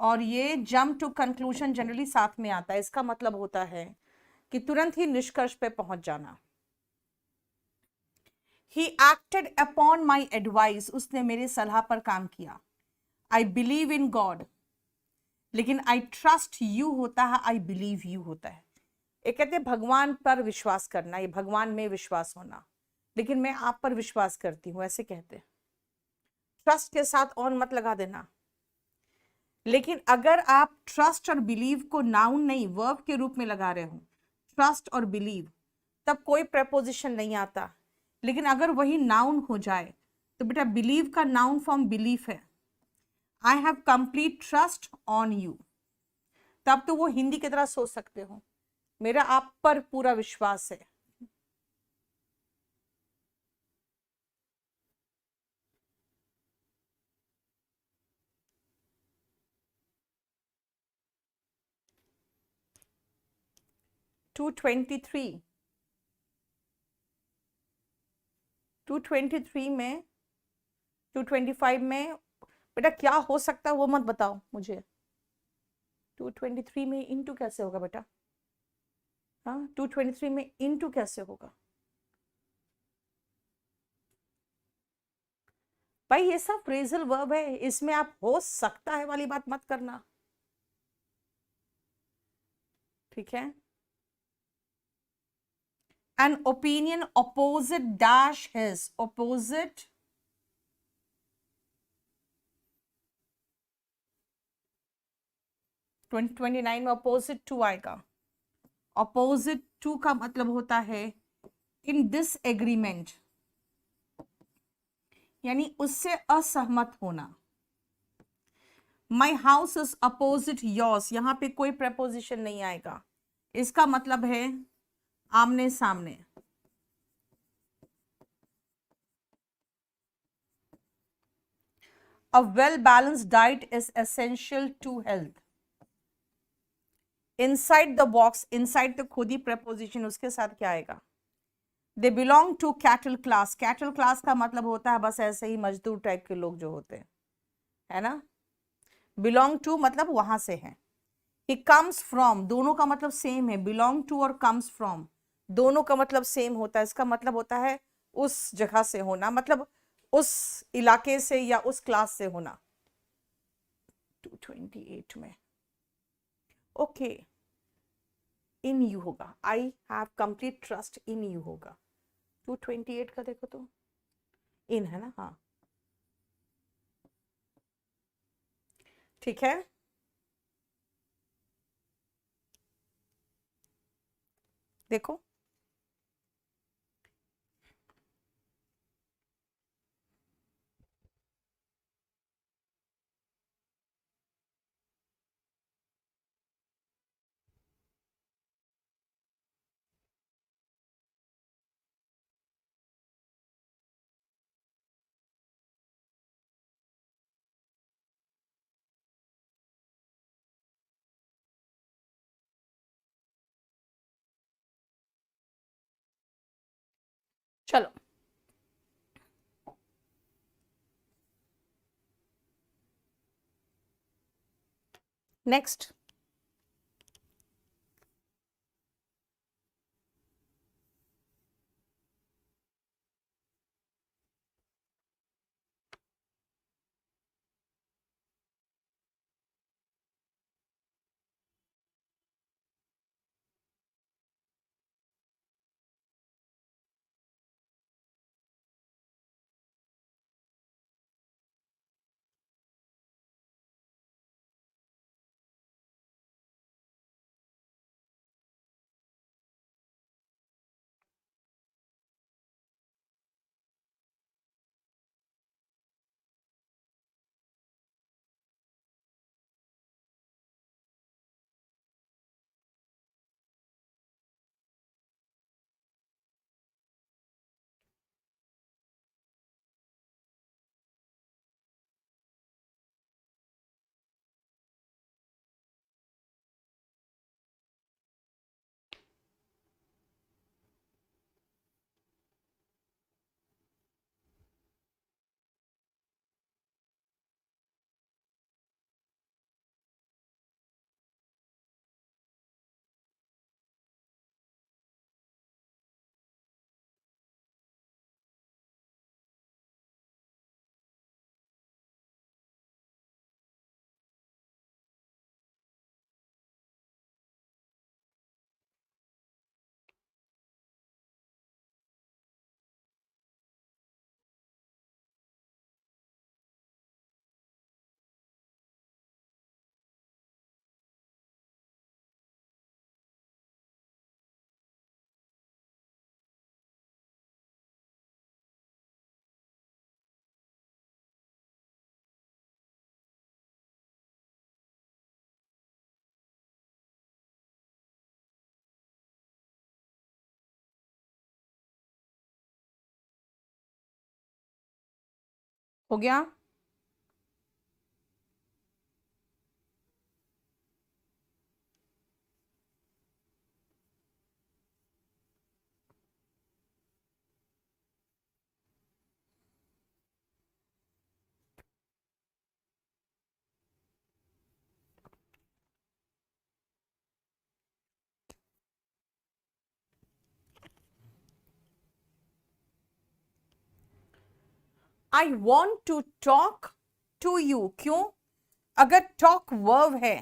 और ये जंप टू कंक्लूजन जनरली साथ में आता है। इसका मतलब होता है कि तुरंत ही निष्कर्ष पे पहुंच जाना। He acted upon my advice. उसने मेरे सलाह पर काम किया। I believe in God. लेकिन I trust you होता है, I believe you होता है। ये कहते हैं भगवान पर विश्वास करना, ये भगवान में विश्वास होना, लेकिन मैं आप पर विश्वास करती हूँ, ऐसे कहते हैं। ट्रस्ट के साथ ऑन मत लगा देना। लेकिन अगर आप ट्रस्ट और बिलीव को नाउन नहीं वर्ब के रूप में लगा रहे हो, ट्रस्ट और बिलीव, तब कोई प्रपोजिशन नहीं आता। लेकिन अगर वही नाउन हो जाए तो बेटा बिलीव का नाउन फॉर्म बिलीफ है। I have complete trust on you, तब तो वो हिंदी की तरह सोच सकते हो, मेरा आप पर पूरा विश्वास है। टू 223 में 225 में बेटा क्या हो सकता है वो मत बताओ मुझे। 223 में इंटू कैसे होगा बेटा? हाँ, 223 में इंटू कैसे होगा भाई? ये सब फ्रेजल वर्ब है, इसमें आप हो सकता है वाली बात मत करना, ठीक है? An opinion opposite dash his, opposite 29 में opposite to आएगा। opposite to का मतलब होता है in disagreement, यानी उससे असहमत होना। My house is opposite yours, यहां पे कोई preposition नहीं आएगा, इसका मतलब है आमने सामने। A well balanced diet is essential to health. Inside the box, inside तो खुद ही preposition, उसके साथ क्या आएगा? They belong to cattle class. Cattle class का मतलब होता है बस ऐसे ही मजदूर टाइप के लोग जो होते हैं, है ना? Belong to मतलब वहां से है। He comes from, दोनों का मतलब सेम है, belong to और comes from दोनों का मतलब सेम होता है। इसका मतलब होता है उस जगह से होना, मतलब उस इलाके से या उस क्लास से होना। 228 में ओके इन यू होगा, I have complete trust in you होगा। 228 का देखो तो इन है ना, हाँ ठीक है। देखो नेक्स्ट, हो गया? I want to talk to you, क्यों? अगर टॉक वर्ब है,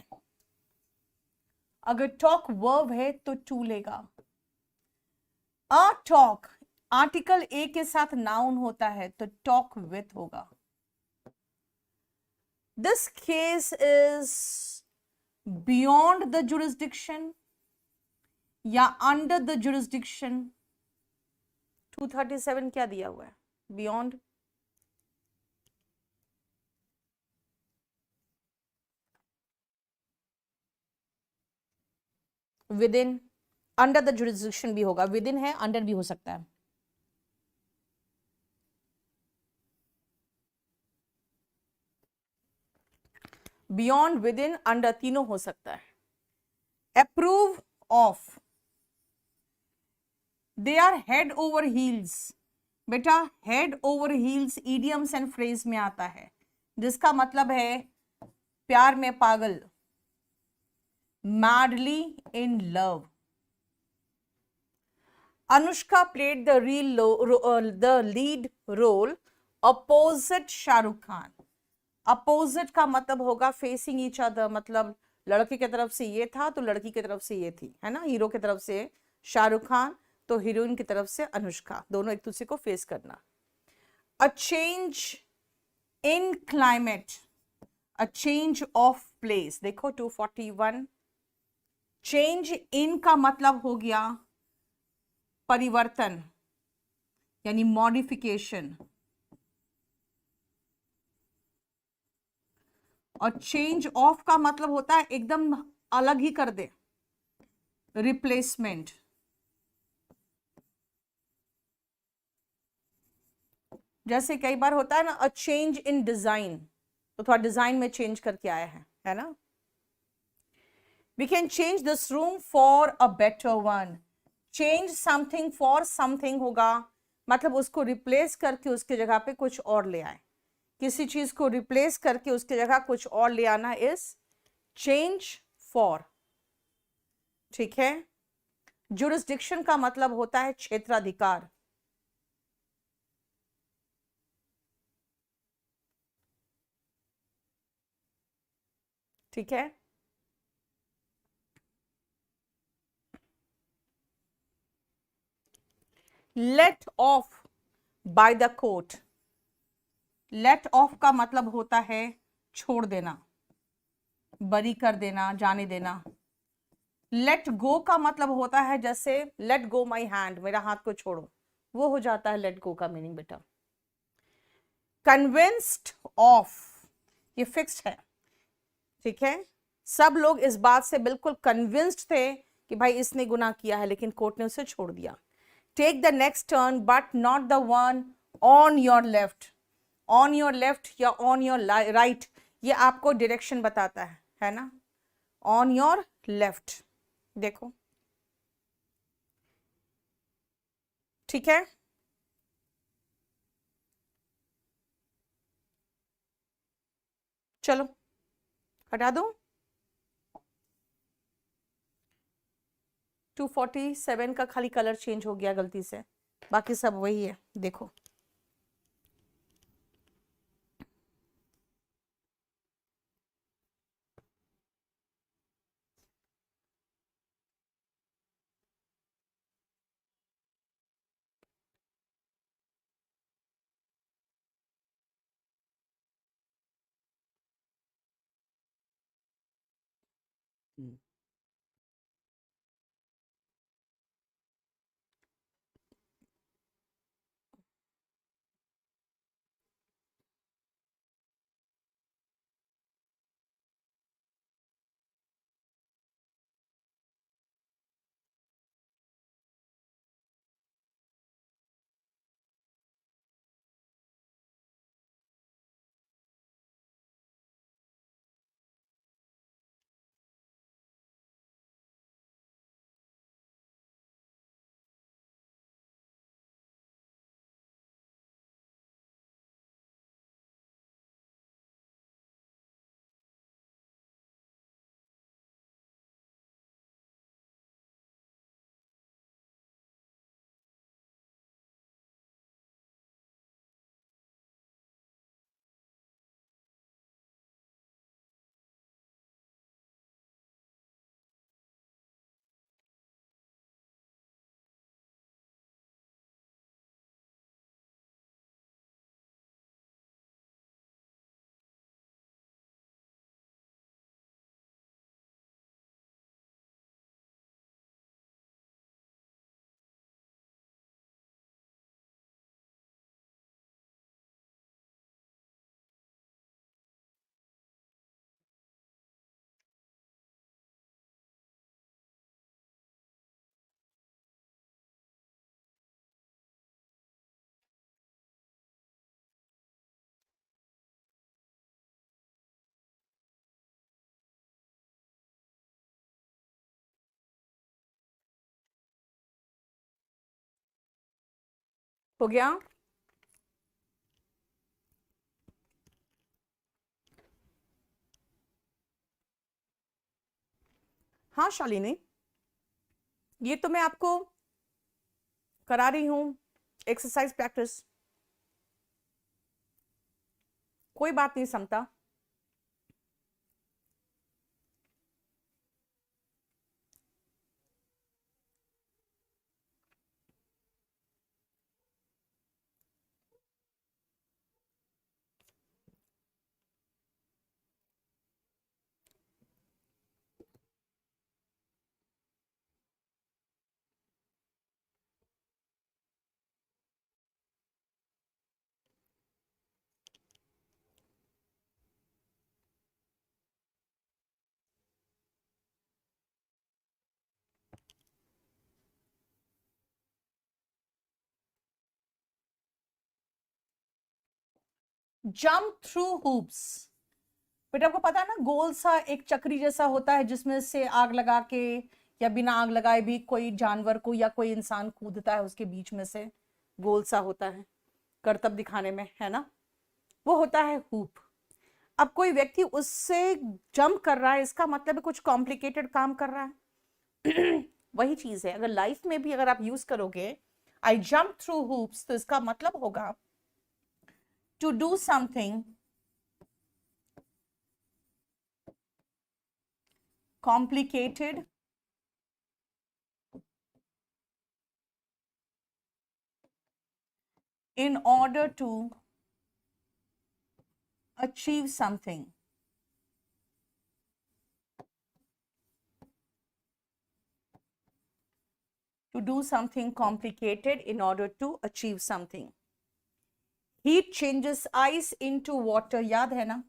अगर टॉक वर्ब है तो टू लेगा। अ टॉक आर्टिकल ए के साथ नाउन होता है तो टॉक विथ होगा। This case is beyond the jurisdiction या अंडर द जुरिस्डिक्शन। 237 क्या दिया हुआ है? Beyond, with in, under the jurisdiction भी होगा, विद इन है, अंडर भी हो सकता है। बियॉन्ड, विद इन, अंडर तीनों हो सकता है। Approve of, they are head over heels. बेटा head over heels idioms and phrase में आता है, जिसका मतलब है प्यार में पागल, madly in love. Anushka played the lead role opposite Shahrukh Khan. Opposite का मतलब होगा फेसिंग ईच अदर, मतलब लड़के की तरफ से ये था तो लड़की की तरफ से ये थी, है ना। हीरो की तरफ से शाहरुख खान तो हीरोइन की तरफ से अनुष्का, दोनों एक दूसरे को फेस करना। A change in climate, a change of place. देखो 241, चेंज इन का मतलब हो गया परिवर्तन यानी मॉडिफिकेशन, और चेंज ऑफ का मतलब होता है एकदम अलग ही कर दे, रिप्लेसमेंट। जैसे कई बार होता है ना अ चेंज इन डिजाइन, तो थोड़ा डिजाइन में चेंज करके आया है ना। We can change this room for a better one. Change something for something होगा, मतलब उसको रिप्लेस करके उसके जगह पे कुछ और ले आए। किसी चीज को रिप्लेस करके उसके जगह कुछ और ले आना इज चेंज फॉर, ठीक है। जुरिस्डिक्शन का मतलब होता है क्षेत्राधिकार, ठीक है। Let off by the court, let off का मतलब होता है छोड़ देना, बरी कर देना, जाने देना। लेट गो का मतलब होता है जैसे लेट गो माई हैंड, मेरा हाथ को छोड़ो, वो हो जाता है लेट गो का मीनिंग बेटा। कन्विंस्ड ऑफ, ये फिक्स्ड है, ठीक है। सब लोग इस बात से बिल्कुल कन्विंस्ड थे कि भाई इसने गुनाह किया है, लेकिन कोर्ट ने उसे छोड़ दिया। Take the next turn but not the one on your left, on your left या ऑन योर राइट, ये आपको डायरेक्शन बताता है ना। ऑन योर लेफ्ट, देखो, ठीक है। चलो हटा दो। 247 का खाली कलर चेंज हो गया गलती से, बाकी सब वही है, देखो। हो गया। हाँ शालिनी, ये तो मैं आपको करा रही हूं एक्सरसाइज प्रैक्टिस, कोई बात नहीं समता। जंप थ्रू हूप्स, बेटा आपको पता है ना, गोल सा एक चक्री जैसा होता है जिसमें से आग लगा के या बिना आग लगाए भी कोई जानवर को या कोई इंसान कूदता है उसके बीच में से, गोल सा होता है करतब दिखाने में, है ना, वो होता है हूप। अब कोई व्यक्ति उससे जंप कर रहा है, इसका मतलब है कुछ कॉम्प्लिकेटेड काम कर रहा है। वही चीज है, अगर लाइफ में भी अगर आप यूज करोगे आई जंप थ्रू हूप्स, तो इसका मतलब होगा to do something complicated in order to achieve something. To do something complicated in order to achieve something. Heat changes ice into water. याद है ना,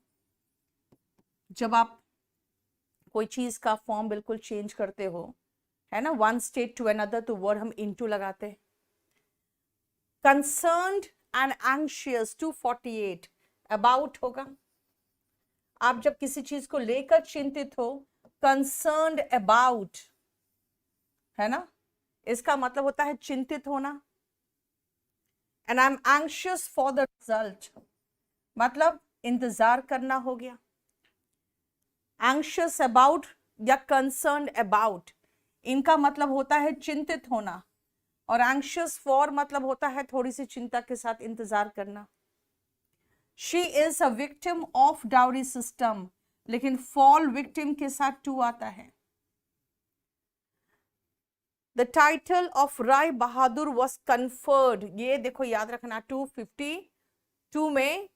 जब आप कोई चीज का फॉर्म बिल्कुल चेंज करते हो, है ना, वन स्टेट टू अनदर, तो वर्ड हम इनटू लगाते हैं। कंसर्न्ड एंड एंग्शियस 248 अबाउट होगा। आप जब किसी चीज को लेकर चिंतित हो, कंसर्न्ड अबाउट, है ना, इसका मतलब होता है चिंतित होना। And I am anxious for the result, मतलब इंतजार करना हो गया। एंग्शियस अबाउट या कंसर्न्ड अबाउट, इनका मतलब होता है चिंतित होना, और एंग्शियस फॉर मतलब होता है थोड़ी सी चिंता के साथ इंतजार करना। She is a victim of dowry system, लेकिन फॉल विक्टिम के साथ टू आता है। The title of Rai Bahadur was conferred, ये देखो याद रखना, 252 में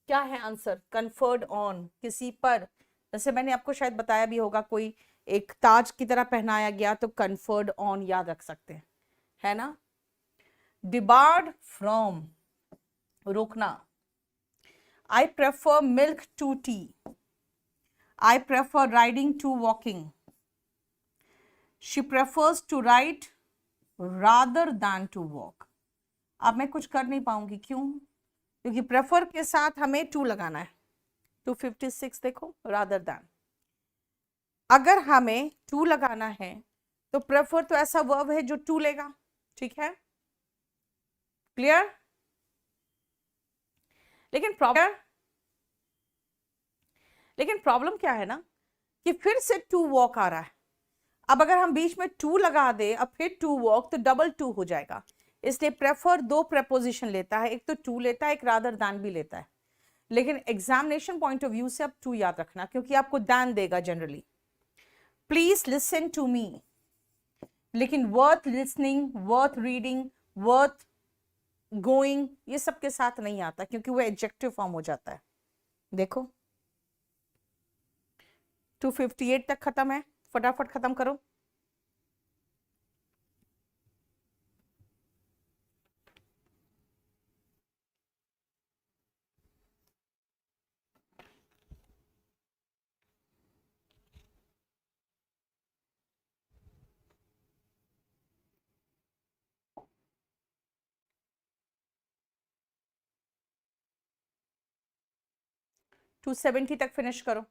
क्या है आंसर, कन्फर्ड ऑन, किसी पर। जैसे मैंने आपको शायद बताया भी होगा, कोई एक ताज की तरह पहनाया गया तो कन्फर्ड ऑन याद रख सकते हैं, है ना। डिबार्ड फ्रॉम, रोकना। I prefer milk to tea, I prefer riding to walking, she prefers to ride rather than to walk. अब मैं कुछ कर नहीं पाऊंगी, क्यों, क्योंकि प्रेफर के साथ हमें टू लगाना है। 256 देखो, रादर दैन, अगर हमें टू लगाना है तो प्रेफर तो ऐसा वर्ब है जो टू लेगा, ठीक है, क्लियर। लेकिन प्रॉब्लम क्या है ना, कि फिर से टू वॉक आ रहा है। अब अगर हम बीच में टू लगा दे, अब फिर टू वॉक, तो डबल टू हो जाएगा। इसलिए प्रेफर दो प्रेपोजिशन लेता है, एक तो टू लेता है, एक रादर दैन भी लेता है। लेकिन एग्जामिनेशन पॉइंट ऑफ व्यू से अब टू याद रखना, क्योंकि आपको दैन देगा generally. Please listen to me, लेकिन worth listening, worth reading, worth going, ये सब के साथ नहीं आता, क्योंकि वो एडजेक्टिव फॉर्म हो जाता है। देखो 258 तक खत्म है, फटाफट खत्म करो। टू 270 तक फिनिश करो।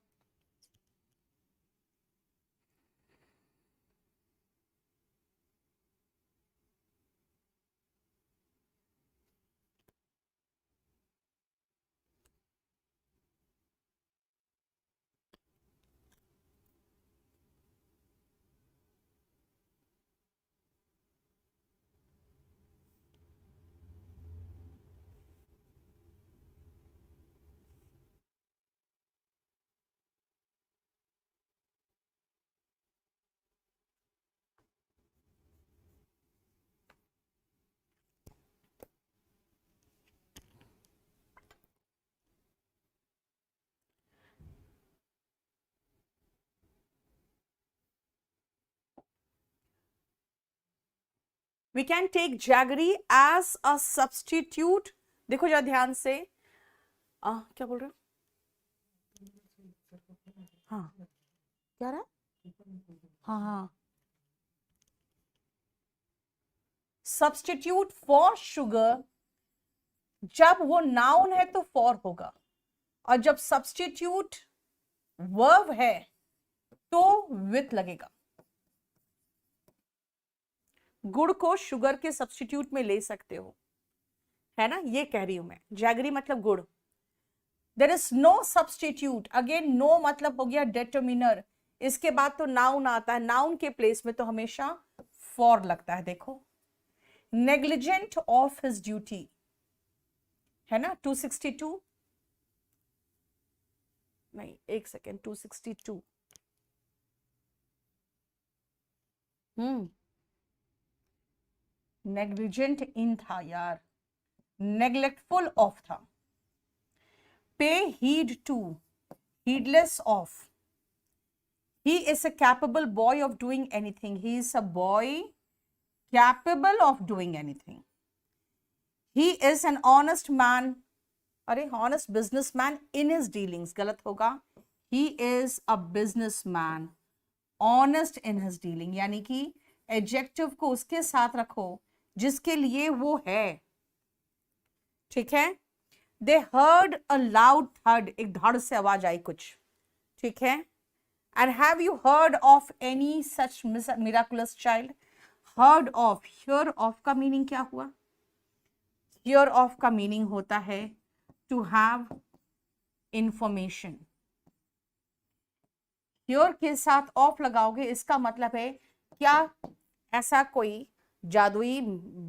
We can take jaggery as a substitute। देखो जरा ध्यान से, क्या बोल रहे हो, हाँ क्या रहा है, हाँ हाँ, सब्सटीट्यूट फॉर शुगर, जब वो नाउन है तो फॉर होगा, और जब सब्सटीट्यूट वर्ब है तो विथ लगेगा। गुड़ को शुगर के सब्सटीट्यूट में ले सकते हो, है ना, ये कह रही हूं मैं। जैगरी मतलब गुड़, there is no substitute. Again no मतलब हो गया डिटरमिनर, इसके बाद तो नाउन आता है, नाउन के प्लेस में तो हमेशा फॉर लगता है। देखो नेग्लिजेंट ऑफ हिज ड्यूटी है ना 262, नहीं एक सेकेंड 262, नेग्लिजेंट इन था यार, नेग्लेक्टफुल ऑफ था। Pay heed to, heedless of, he is a capable boy of doing anything, he is a boy capable of doing anything, he is an honest man, अरे honest businessman in his dealings, गलत होगा, he is a businessman honest in his dealing, यानी कि एडजेक्टिव को उसके साथ रखो जिसके लिए वो है, ठीक है। दे हर्ड अ लाउड थर्ड, एक धड़ से आवाज आई कुछ, ठीक है। And have you heard of any such miraculous child, heard of, here of का मीनिंग क्या हुआ, हियर ऑफ का मीनिंग होता है टू हैव इंफॉर्मेशन, हियर के साथ ऑफ लगाओगे इसका मतलब है क्या ऐसा कोई जादुई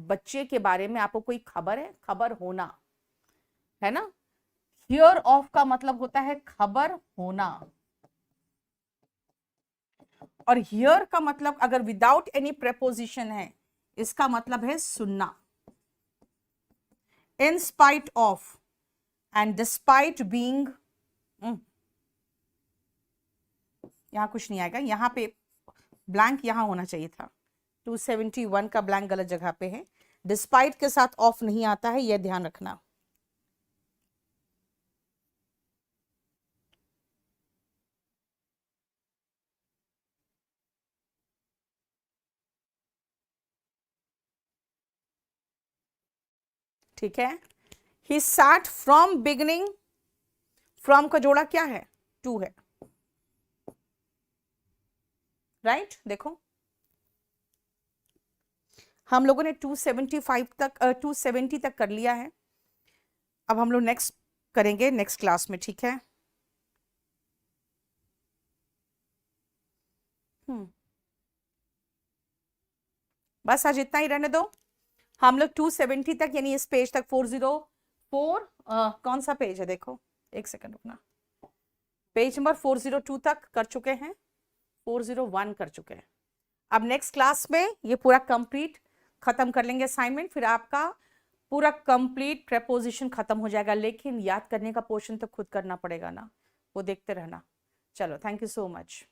बच्चे के बारे में आपको कोई खबर है, खबर होना है ना। हियर ऑफ का मतलब होता है खबर होना, और हियर का मतलब अगर विदाउट एनी प्रेपोजिशन है इसका मतलब है सुनना। In spite of and despite being, यहां कुछ नहीं आएगा, यहां पे ब्लैंक यहां होना चाहिए था, 271 का ब्लैंक गलत जगह पे है, डिस्पाइट के साथ ऑफ नहीं आता है, यह ध्यान रखना। ठीक है। ही sat फ्रॉम बिगनिंग, फ्रॉम का जोड़ा क्या है, टू है, राइट देखो हम लोगों ने 275 तक 270 तक कर लिया है, अब हम लोग नेक्स्ट करेंगे नेक्स्ट क्लास में, ठीक है। बस आज इतना ही रहने दो, हम लोग 270 तक यानी इस पेज तक 404 कौन सा पेज है देखो, एक सेकंड रुकना, पेज नंबर 402 तक कर चुके हैं, 401 कर चुके हैं। अब नेक्स्ट क्लास में ये पूरा कंप्लीट खत्म कर लेंगे असाइनमेंट, फिर आपका पूरा कंप्लीट प्रेपोजिशन खत्म हो जाएगा, लेकिन याद करने का पोर्शन तो खुद करना पड़ेगा ना, वो देखते रहना। चलो थैंक यू सो मच।